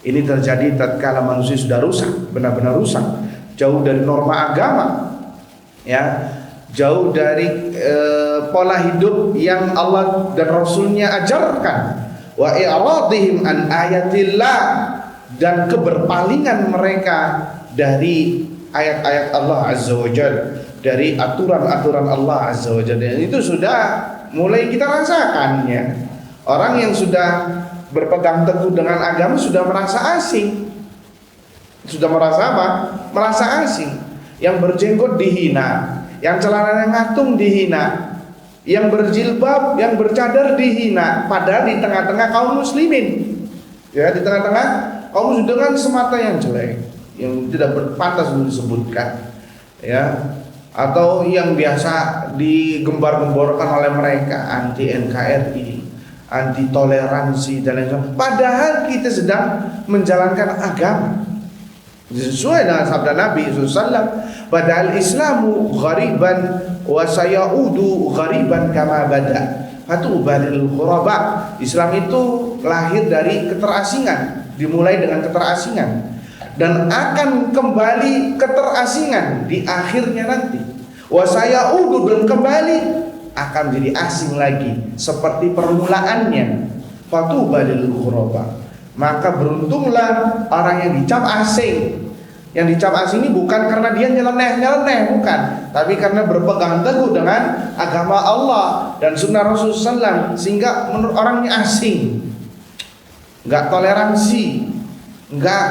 Ini terjadi tatkala manusia sudah rusak, benar-benar rusak, jauh dari norma agama, ya, jauh dari pola hidup yang Allah dan Rasulnya ajarkan, wa i'radihim an ayatillah, dan keberpalingan mereka dari ayat-ayat Allah Azza wa Jalla, dari aturan-aturan Allah Azza wa Jalla. Dan itu sudah mulai kita rasakan, ya. Orang yang sudah berpegang teguh dengan agama sudah merasa asing. Sudah merasa apa? Merasa asing. Yang berjenggot dihina, yang celananya ngatung dihina, yang berjilbab, yang bercadar dihina, padahal di tengah-tengah kaum muslimin. Ya, di tengah-tengah kaum muslimin dengan semata yang jelek, yang tidak pantas untuk disebutkan. Ya, atau yang biasa digembar-gemborkan oleh mereka, anti NKRI, anti toleransi dan lain sebagainya. Padahal kita sedang menjalankan agama sesuai dengan sabda Nabi SAW, badal Islamu ghariban wa sayaudu ghariban kama bada fatubalil ghuraba. Islam itu lahir dari keterasingan, dimulai dengan keterasingan dan akan kembali keterasingan di akhirnya nanti. Wa sayaudu, dan kembali akan jadi asing lagi seperti permulaannya. Fatubalil ghuraba, maka beruntunglah orang yang dicap asing. Yang dicap asing ini bukan karena dia nyeleneh, bukan, tapi karena berpegang teguh dengan agama Allah dan sunnah Rasulullah SAW, sehingga menurut orangnya asing, nggak toleransi, nggak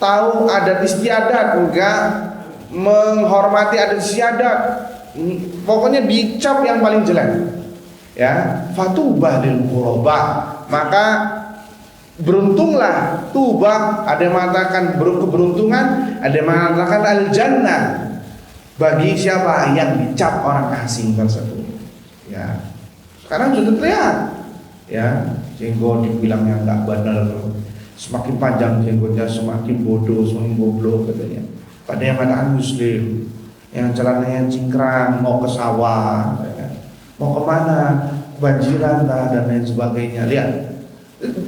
tahu adat istiadat, nggak menghormati adat istiadat. Ini pokoknya dicap yang paling jelek. Ya, fatubah lil ghuraba, maka beruntunglah. Tuba ada yang mengatakan keberuntungan, ada yang mengatakan al-jannah bagi siapa yang dicap orang asing tersebut. Ya, sekarang sudah terlihat. Ya, jenggot dibilangnya enggak benar, semakin panjang jenggotnya semakin bodoh, semakin goblok katanya. Pada yang mengatakan muslim, yang celananya cingkrang, mau ke sawah, ya, mau kemana, banjiran lah dan lain sebagainya. Lihat,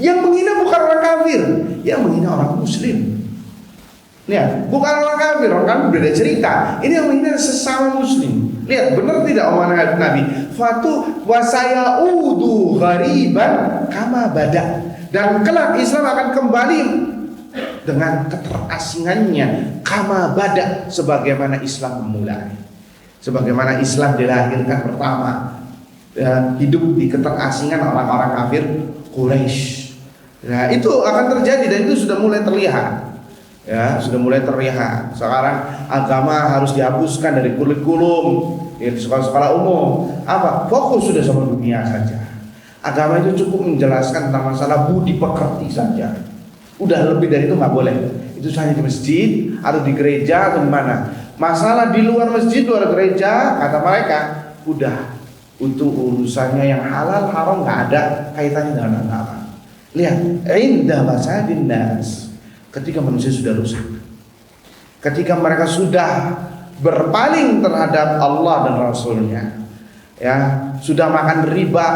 yang menghina bukan orang kafir, yang menghina orang muslim. Lihat, bukan orang kafir, orang kafir beda cerita. Ini yang menghina sesama muslim. Lihat, benar tidak omongan Nabi? Fatu wasayaudu ghariban kama bada. Dan kelak Islam akan kembali dengan keterasingannya kama bada, sebagaimana Islam memulai. Sebagaimana Islam dilahirkan pertama, hidup di keterasingan orang-orang kafir Quraisy. Nah, itu akan terjadi dan itu sudah mulai terlihat. Ya, sudah mulai terlihat. Sekarang agama harus dihapuskan dari kurikulum ya, di sekolah-sekolah umum. Apa? Fokus sudah sama dunia saja. Agama itu cukup menjelaskan tentang masalah budi pekerti saja. Udah lebih dari itu nggak boleh. Itu hanya di masjid atau di gereja atau di mana. Masalah di luar masjid, luar gereja, kata mereka, udah untuk urusannya yang halal haram nggak ada kaitannya dengan agama. Lihat, indah masadin nas, ketika manusia sudah rusak, ketika mereka sudah berpaling terhadap Allah dan Rasulnya, ya, sudah makan riba,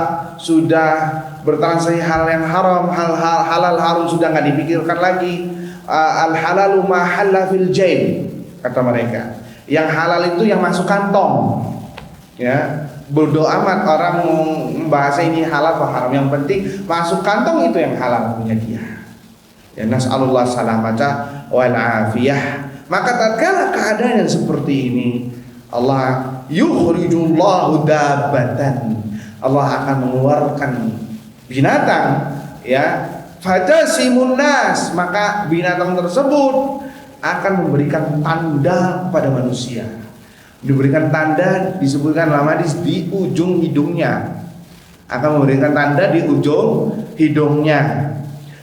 sudah bertransaksi hal yang haram, hal-hal halal haram sudah nggak dipikirkan lagi. Al halalu ma halla fil jaib, kata mereka. Yang halal itu yang masuk kantong, ya. Bodoh amat orang membahas ini halal atau haram, yang penting masuk kantong itu yang halal punya dia. Ya, nas'alullah salamata wal afiyah. Maka tatkala keadaan yang seperti ini, Allah yukhrijullahu dabbatan, Allah akan mengeluarkan binatang, ya, fatasimun nas, maka binatang tersebut akan memberikan tanda kepada manusia. Diberikan tanda, disebutkan dalam hadis, di ujung hidungnya, akan memberikan tanda di ujung hidungnya.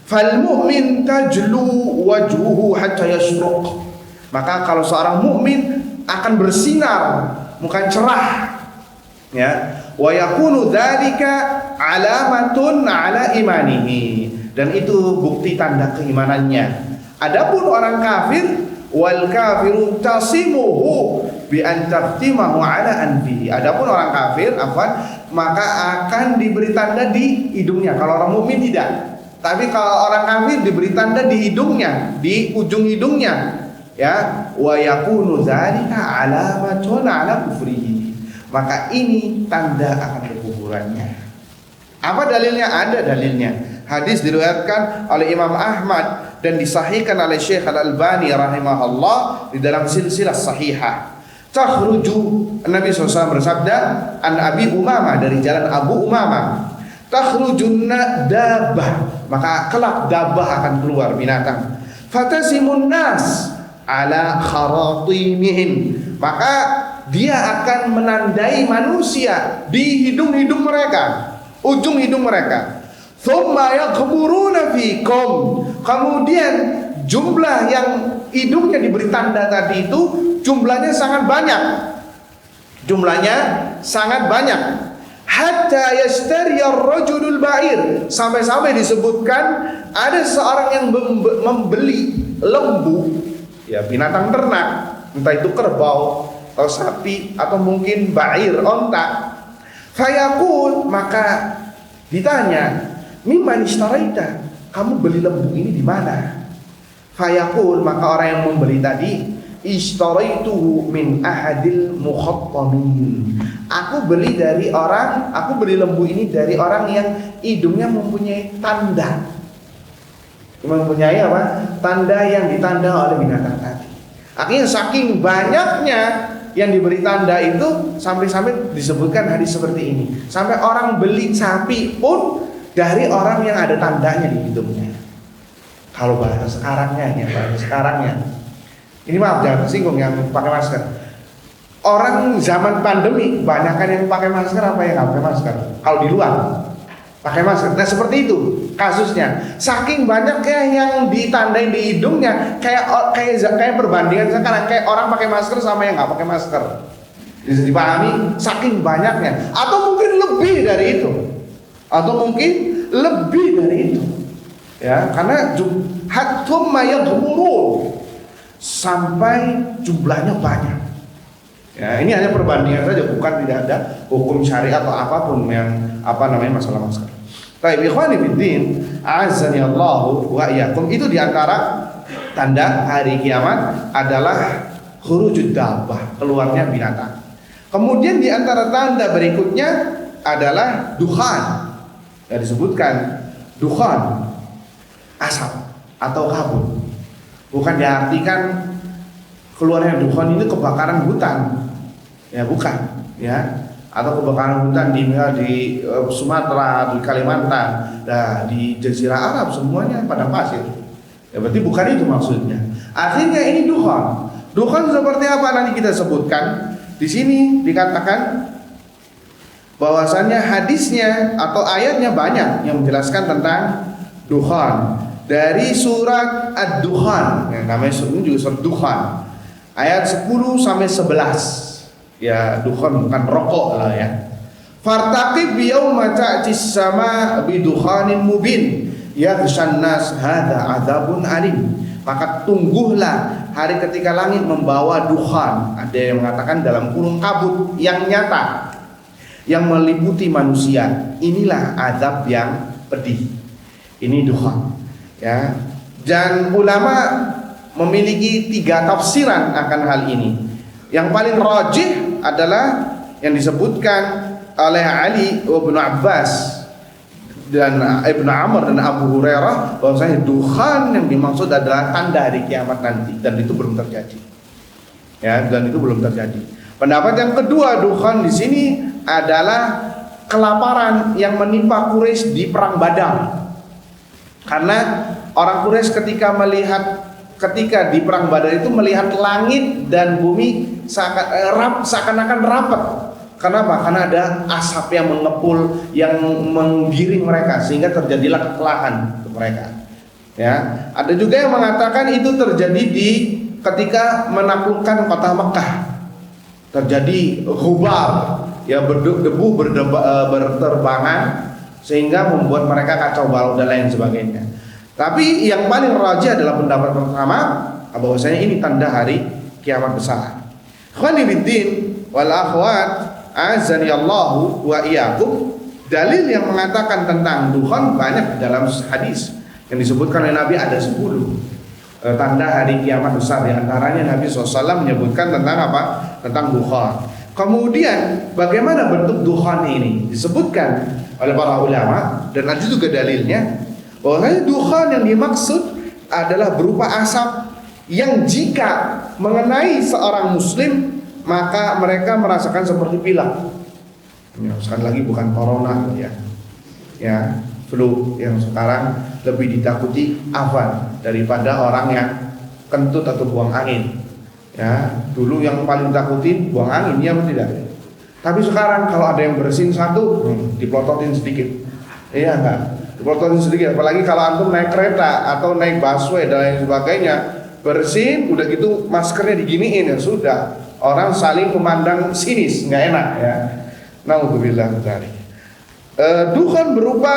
Fal mu'min tajlu wajhuhu hatta yasruq, maka kalau seorang mukmin akan bersinar, muka cerah, ya. Wa yakunu dzalika alamatun ala imanihi, dan itu bukti tanda keimanannya. Adapun orang kafir, wal kafiru tasimuhu bi an taqtimahu ala anfihi. Adapun orang kafir, maka akan diberi tanda di hidungnya. Kalau orang mukmin tidak. Tapi kalau orang kafir diberi tanda di hidungnya, di ujung hidungnya, ya. Wa yakunu dzalika alamatun ala kufrihi, maka ini tanda akan kekufurannya. Apa dalilnya? Ada dalilnya. Hadis diriwayatkan oleh Imam Ahmad dan disahihkan oleh Syekh Al-Albani rahimahullah di dalam silsilah sahihah. Takhruju, Nabi SAW bersabda, an Abi Umamah, dari jalan Abu Umamah, takhrujunna dabbah, maka kelak dabbah akan keluar, binatang. Fatasimun nas ala kharatimihim, maka dia akan menandai manusia di hidung-hidung mereka, ujung hidung mereka. Tsumma yaghmuruna fikum. Kemudian jumlah yang hidungnya diberi tanda tadi itu jumlahnya sangat banyak. Jumlahnya sangat banyak. Hatta yashtari ar-rajulul ba'ir. Sampai-sampai disebutkan ada seorang yang membeli lembu, ya binatang ternak, entah itu kerbau atau sapi atau mungkin ba'ir, onta. Fayaqul, maka ditanya, mimman ishtaraita? Kamu beli lembu ini di mana? Fayaqul, maka orang yang membeli tadi, ishtaraituhu min ahadil mukhattamin. Aku beli lembu ini dari orang yang hidungnya mempunyai tanda. Mempunyai apa? Tanda yang ditanda oleh binatang tadi. Artinya saking banyaknya yang diberi tanda itu sampai-sampai disebutkan hadis seperti ini. Sampai orang beli sapi pun dari orang yang ada tandanya di hidungnya. Kalau bahasa sekarangnya. Ini maaf jangan tersinggung yang pakai masker. Orang zaman pandemi banyakkan yang pakai masker apa yang nggak pakai masker? Kalau di luar pakai masker. Nah seperti itu kasusnya. Saking banyaknya yang ditandai di hidungnya, kayak perbandingan sekarang, kayak orang pakai masker sama yang nggak pakai masker. Bisa dipahami? Saking banyaknya. Atau mungkin lebih dari itu. Ya, karena hatsumma yadhmurun, sampai jumlahnya banyak. Ya, ini hanya perbandingan saja, bukan tidak ada hukum syariat atau apapun yang masalah masker. Baik, ikhwani fiddin, a'azzani Allah wa iyyakum, itu diantara tanda hari kiamat adalah khurujud dabbah, keluarnya binatang. Kemudian diantara tanda berikutnya adalah dukhan. Ya, disebutkan dukhan, asap atau kabut. Bukan diartikan keluarnya dukhan ini kebakaran hutan, ya bukan, ya, atau kebakaran hutan di Sumatera, di Kalimantan, di Jazirah Arab semuanya padang pasir. Ya berarti bukan itu maksudnya. Artinya ini dukhan. Dukhan seperti apa nanti kita sebutkan. Di sini dikatakan bahwasannya hadisnya atau ayatnya banyak yang menjelaskan tentang dukhan. Dari surat Ad-Dukhan, yang namanya ini juga surat Dukhan, ayat 10 sampai 11. Ya, dukhan bukan rokok lah ya. Fartaqib yauma ta'tis sama bidukhanin mubin yaghshan nas hadza adzabun alim. Maka tungguhlah hari ketika langit membawa dukhan. Ada yang mengatakan dalam kurung kabut yang nyata yang meliputi manusia. Inilah azab yang pedih. Ini dukhan. Ya, dan ulama memiliki 3 tafsiran akan hal ini. Yang paling rajih adalah yang disebutkan oleh Ali bin Abbas dan Ibnu Amr dan Abu Hurairah bahwasanya dukhan yang dimaksud adalah tanda hari kiamat nanti, dan itu belum terjadi. Ya, dan itu belum terjadi. Pendapat yang kedua, dukhan di sini adalah kelaparan yang menimpa Quraisy di perang Badar. Karena orang Quraisy ketika di perang Badar itu melihat langit dan bumi seakan-akan rapat. Kenapa? Karena ada asap yang mengepul, yang menggiring mereka, sehingga terjadilah kekalahan untuk mereka. Ya, ada juga yang mengatakan itu terjadi ketika menaklukkan kota Mekah. Terjadi ghubar, ya debu berterbangan, sehingga membuat mereka kacau balau dan lain sebagainya. Tapi yang paling rajih adalah pendapat pertama, bahwasanya ini tanda hari kiamat besar. Ikhwani fiddin wal akhwat, azani Allahu wa iyyakum. Dalil yang mengatakan tentang dukhan banyak di dalam hadis. Yang disebutkan oleh Nabi ada 10 tanda hari kiamat besar. Di antaranya Nabi SAW menyebutkan tentang apa? Tentang dukhan. Kemudian bagaimana bentuk dukhan ini? Disebutkan oleh para ulama, dan ada juga dalilnya bahwa dukhan yang dimaksud adalah berupa asap yang jika mengenai seorang muslim maka mereka merasakan seperti pilek. Ya, sekali lagi bukan corona ya. Ya, flu yang sekarang lebih ditakuti afan daripada orang yang kentut atau buang angin. Ya, dulu yang paling takutin buang angin, ya tidak. Tapi sekarang kalau ada yang bersin satu, diplototin sedikit. Iya enggak? Diplototin sedikit. Apalagi kalau antum naik kereta atau naik busway dan lain sebagainya, bersin, udah gitu maskernya diginiin, ya sudah. Orang saling memandang sinis, nggak enak ya. Naudzubillah dari. Dukhan berupa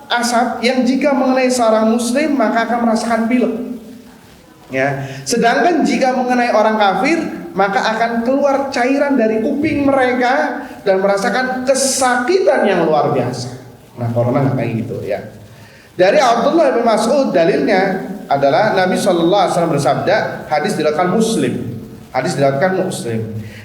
asap yang jika mengenai seorang muslim maka akan merasakan pilek. Ya. Sedangkan jika mengenai orang kafir maka akan keluar cairan dari kuping mereka dan merasakan kesakitan yang luar biasa. Nah, corona nggak kayak gitu ya. Dari Abdullah bin Mas'ud dalilnya adalah Nabi SAW bersabda, hadis diriwayatkan Muslim. Hadis diriwayatkan Muslim.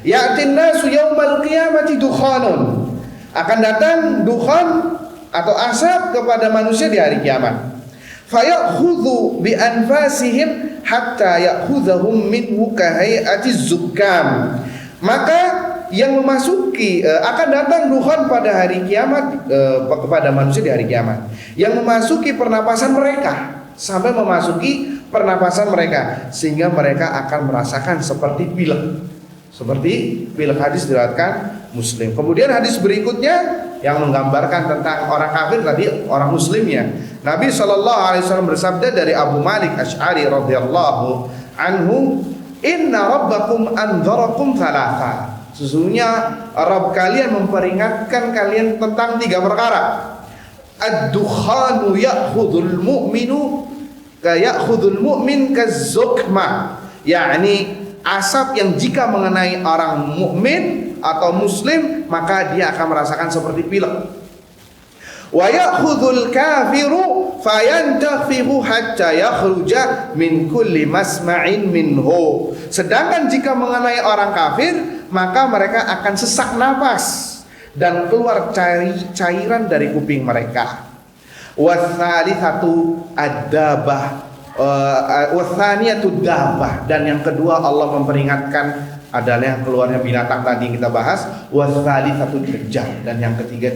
Ya'tin nasu yaumal qiyamati dukhanun. Akan datang dukhan atau asap kepada manusia di hari kiamat. Fayakhudhu bi anfasihim hatta ya'khudhahum minhu kahayati zukkam. Maka yang memasuki akan datang dukhan pada hari kiamat kepada manusia di hari kiamat yang memasuki pernapasan mereka sampai memasuki pernapasan mereka sehingga mereka akan merasakan seperti pilek. Seperti pilek, hadis diriwayatkan Muslim. Kemudian hadis berikutnya yang menggambarkan tentang orang kafir tadi orang muslimnya. Nabi SAW bersabda dari Abu Malik Asy'ari radhiyallahu anhu, "Inna rabbakum anzarakum thalatha." Sesungguhnya Rabb kalian memperingatkan kalian tentang 3 perkara. Ad-dukhanu ya'khudhul mu'minu ya'khudhul mu'min kaz-zukma, yakni asap yang jika mengenai orang mukmin atau muslim maka dia akan merasakan seperti pilek. Wa ya'khudhul kafiru fayantafihu hatta yakhruja min kulli masma'in minhu. Sedangkan jika mengenai orang kafir maka mereka akan sesak napas dan keluar cairan dari kuping mereka. Watsalitsatu ad-dabah watsaniyatu dabah, dan yang kedua Allah memperingatkan adalah yang keluarnya binatang tadi yang kita bahas, watsalitsatu dajjal, dan yang ketiga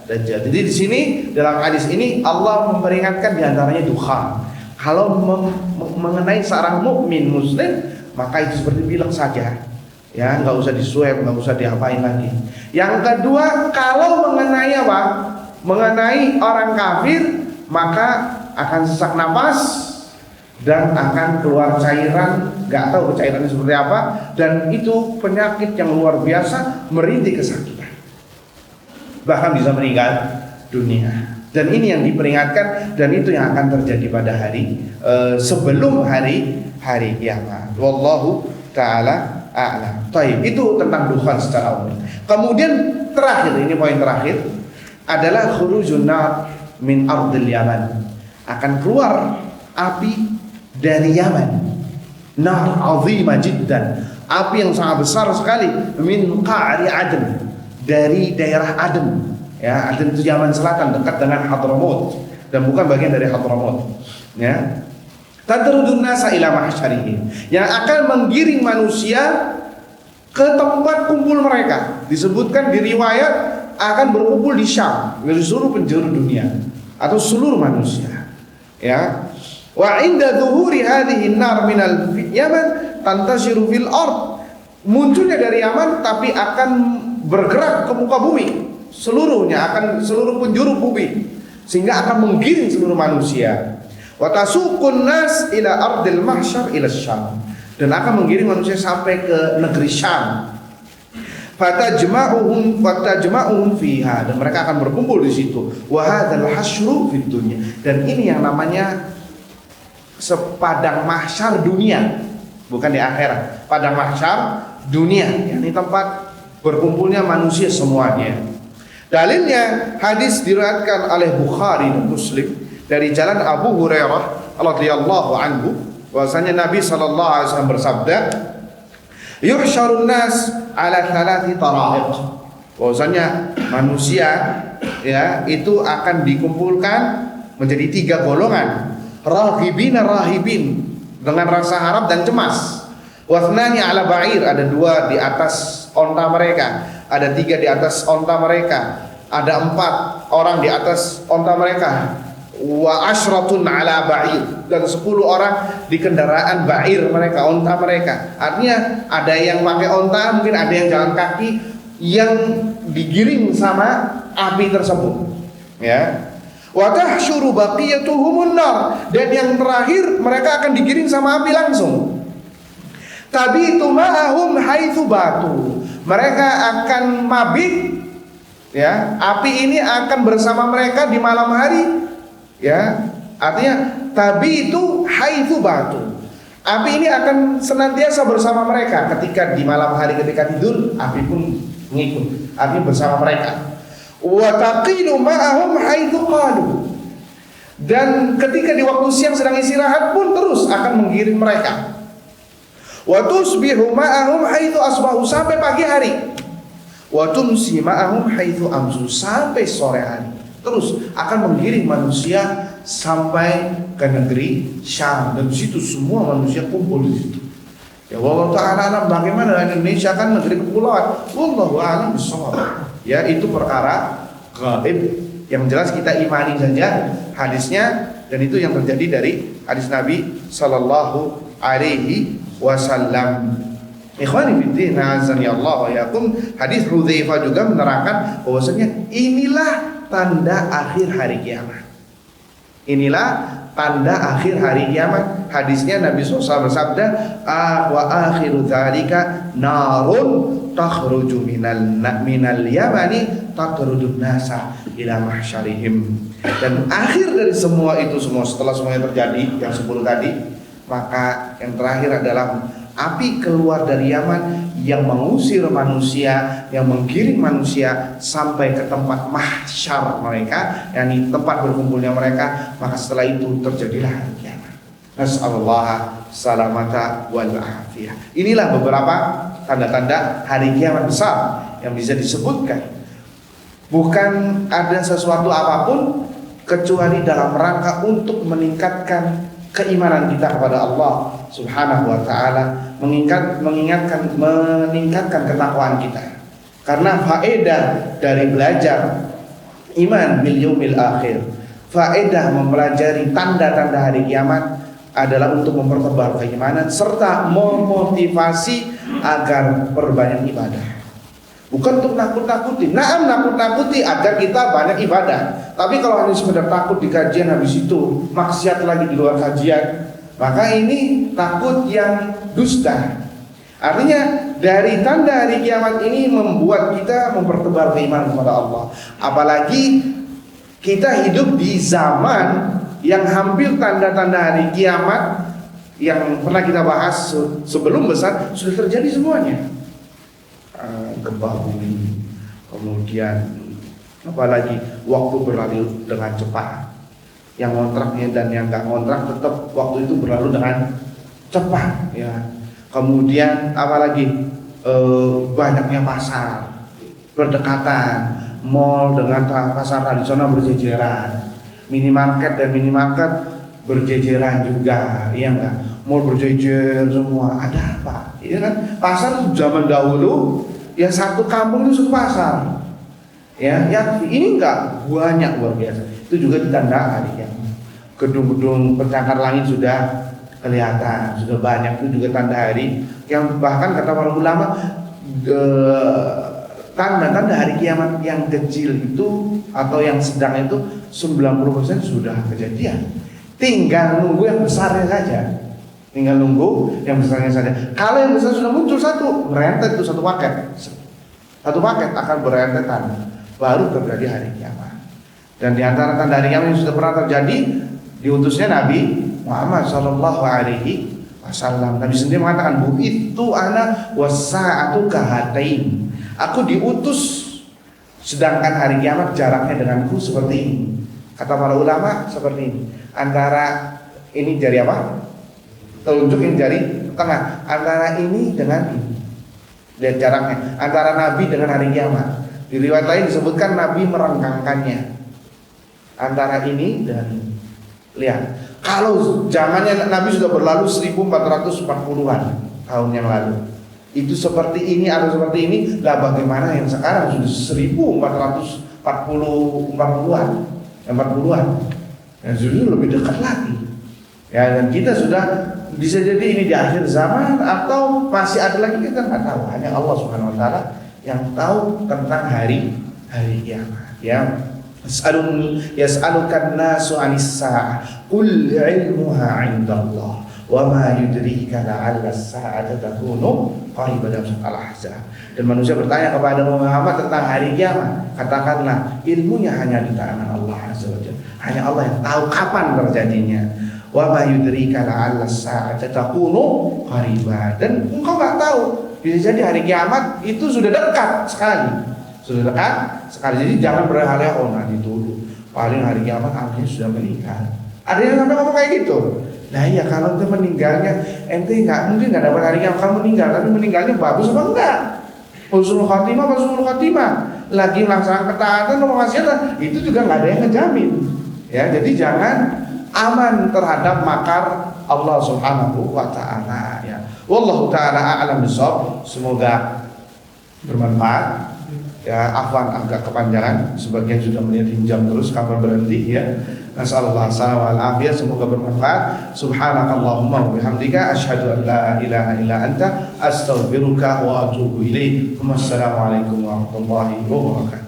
dajjal. Jadi di sini dalam hadis ini Allah memperingatkan diantaranya dukhan. Kalau mengenai seorang mukmin muslim maka itu seperti pilek saja. Ya, nggak usah disuap, nggak usah diapain lagi. Yang kedua, kalau mengenai apa? Mengenai orang kafir maka akan sesak napas dan akan keluar cairan, nggak tahu cairannya seperti apa, dan itu penyakit yang luar biasa, merintih kesakitan, bahkan bisa meninggal dunia. Dan ini yang diperingatkan, dan itu yang akan terjadi pada hari sebelum hari kiamat. Wallahu ta'ala a'lam. Taib, itu tentang dukhan secara umum. Kemudian terakhir, ini poin terakhir adalah khurujun nar min ardil Yaman. Akan keluar api dari Yaman. Nar azimah jiddan, api yang sangat besar sekali, min qa'ri Aden, dari daerah Aden. Ya, Aden itu Yaman Selatan, dekat dengan Hadramaut dan bukan bagian dari Hadramaut. Ya. Tadrudun nasa ila mahsyarihim, yang akan menggiring manusia ke tempat kumpul mereka. Disebutkan di riwayat akan berkumpul di Syam, di seluruh penjuru dunia atau seluruh manusia. Ya. Wa inda dhuhuri hadhihi an-nar minal Yaman tantashiru fil ard. Munculnya dari Yaman tapi akan bergerak ke muka bumi. Seluruhnya akan seluruh penjuru bumi sehingga akan menggiring seluruh manusia. Wa tasuqun nas ila ardil mahsyar ila Syam, dan akan menggiring manusia sampai ke negeri Syam. Fatajma'uhum fiha, dan mereka akan berkumpul di situ. Wa hadzal hasyru fid dunya, dan ini yang namanya sepadang mahsyar dunia, bukan di akhirat. Padang mahsyar dunia, yakni tempat berkumpulnya manusia semuanya. Dalilnya hadis diriwayatkan oleh Bukhari dan Muslim dari jalan Abu Hurairah radhiyallahu anhu, bahwasanya Nabi sallallahu alaihi wasallam bersabda, yuhsyarun nas ala thalathi tara'iq. Bahwasanya manusia ya itu akan dikumpulkan menjadi 3 golongan. Rahibin dengan rasa harap dan cemas. Wathnani ala ba'ir, ada 2 di atas onta mereka, ada 3 di atas onta mereka, ada 4 orang di atas onta mereka. wa ashratun ala ba'ir, dan 10 orang di kendaraan ba'ir mereka, onta mereka. Artinya ada yang pakai onta, mungkin ada yang jalan kaki, yang digiring sama api tersebut, ya. Wa tahsyuru baqiyatuhumun nar, dan yang terakhir mereka akan digiring sama api langsung. Tabitu ma'ahum haitsu batu, mereka akan mabit, ya. Api ini akan bersama mereka di malam hari, ya. Artinya tabitu haitsu batu, api ini akan senantiasa bersama mereka. Ketika di malam hari, ketika tidur, api pun mengikut, api bersama mereka. Wa taqilu ma'ahum haitsu qalu, dan ketika di waktu siang sedang istirahat pun terus akan menggiring mereka. Wa tusbihu ma'ahum haitsu asbahu, sampai pagi hari. Wa tumsi ma'ahum haitsu amsu, sampai sore hari. Terus akan menggiring manusia sampai ke negeri Syam, dan di situ semua manusia kumpul di situ. Ya wallahu ta'ala alam, bagaimana Indonesia kan negeri kepulauan. Wallahu a'lam bishawab. Ya, itu perkara gaib yang jelas kita imani saja hadisnya, dan itu yang terjadi dari hadis Nabi sallallahu alaihi wasallam. Ikhwani fiddin, azani Allah wa yakum. Hadis Hudzaifah juga menerangkan bahwasanya inilah tanda akhir hari kiamat. Inilah tanda akhir hari kiamat. Hadisnya Nabi SAW bersabda, wa akhiru dzalika narun takhruju minal yamani tatrudun nasa ila mahsyarihim. Dan akhir dari semua itu semua, setelah semuanya terjadi yang 10 tadi, maka yang terakhir adalah api keluar dari Yaman yang mengusir manusia, yang menggiring manusia sampai ke tempat mahsyar mereka, yakni tempat berkumpulnya mereka. Maka setelah itu terjadilah hari kiamat. Nas'alullah salamata wal afiyah. Inilah beberapa tanda-tanda hari kiamat besar yang bisa disebutkan. Bukan ada sesuatu apapun kecuali dalam rangka untuk meningkatkan keimanan kita kepada Allah Subhanahu wa ta'ala, meningkatkan ketakwaan kita. Karena faedah dari belajar iman bil yaumil akhir, faedah mempelajari tanda-tanda hari kiamat adalah untuk mempertebal keimanan serta memotivasi agar berbanyak ibadah. Bukan untuk nakut-nakuti. Nakut-nakuti agar kita banyak ibadah. Tapi kalau hanya sekedar takut di kajian, habis itu maksiat lagi di luar kajian, maka ini takut yang dusta. Artinya dari tanda hari kiamat ini membuat kita mempertebal keimanan kepada Allah. Apalagi kita hidup di zaman yang hampir tanda-tanda hari kiamat yang pernah kita bahas sebelum besar sudah terjadi semuanya. Gempa bumi, kemudian apalagi waktu berlalu dengan cepat. Yang ngontraknya dan yang nggak ngontrak tetap waktu itu berlalu dengan cepat, ya. Kemudian apalagi banyaknya pasar berdekatan, mall dengan pasar tradisional berjejeran, minimarket dan minimarket berjejeran juga, iya enggak? Mall berjejer semua. Ada apa? Iya kan? Pasar zaman dahulu ya satu kampung itu satu pasar. Ya, yang ini enggak banyak, luar biasa. Itu juga ditanda hari kiamat. Gedung-gedung pencakar langit sudah kelihatan, sudah banyak, itu juga tanda hari. Yang bahkan kata para ulama, tanda-tanda hari kiamat yang kecil itu atau yang sedang itu 90% sudah kejadian. Tinggal nunggu yang besarnya saja. Tinggal nunggu yang besarnya saja. Kalau yang besar sudah muncul satu, berentet itu satu paket. Satu paket akan berentetan, baru terjadi hari kiamat. Dan di antara tanda hari kiamat yang sudah pernah terjadi, diutusnya Nabi Muhammad sallallahu alaihi wasallam. Nabi sendiri mengatakan, "Bu'ithu ana was-sa'atu kahatain." Aku diutus sedangkan hari kiamat jaraknya denganku seperti ini. Kata para ulama seperti ini. Antara ini jari apa? Telunjuk, ini jari tengah. Antara ini dengan ini. Lihat jaraknya antara Nabi dengan hari kiamat. Di riwayat lain disebutkan Nabi merenggangkannya antara ini dan ini. Lihat, kalau zamannya Nabi sudah berlalu 1440-an tahun yang lalu, itu seperti ini atau seperti ini, lah bagaimana yang sekarang sudah 1440-an 40-an. Dan justru lebih dekat lagi. Ya, dan kita sudah bisa jadi ini di akhir zaman atau masih ada lagi, kita nggak tahu. Hanya Allah Subhanahu Wa Taala yang tahu tentang hari kiamat. Ya, yas'alukan nasu 'anis sa'ah qul 'ilmuha 'indallah wa ma yudrika la'alla as-sa'ata takunu qariban, dalam surat Al-Ahzab. Dan manusia bertanya kepada Muhammad tentang hari kiamat, katakanlah ilmunya hanya di tangan Allah Azza wa Jalla. Hanya Allah yang tahu kapan terjadinya. Wa ma yudrika la'alla as-sa'ata takunu qariban, dan engkau enggak tahu, bisa jadi hari kiamat itu sudah dekat sekali. Sudah dekat sekali. Jadi jangan berhalal, oh nanti dulu, paling hari kiamat akhirnya sudah meninggal. Ada yang sampai ngomong kayak gitu. Nah iya, kalau ente meninggalnya, ente mungkin nggak dapat hari kiamat, kamu meninggal, tapi meninggalnya bagus apa enggak? Husnul khatimah, husnul khatimah, lagi melaksanakan ketaatan, maksiatan, itu juga nggak ada yang ngejamin. Ya, jadi jangan aman terhadap makar Allah Subhanahu Wa Taala. Ya, wallahu taala a'lam bishawab. Semoga bermanfaat. Ya, afwan agak kepanjangan, sebagian sudah melihat jam terus kapan berhenti ya. Nasallallahu alaihi wasallam, semoga bermanfaat. Subhanakallahumma wa bihamdika asyhadu an la ilaha illa anta astaghfiruka wa atubu ilaik. Wassalamualaikum warahmatullahi wabarakatuh.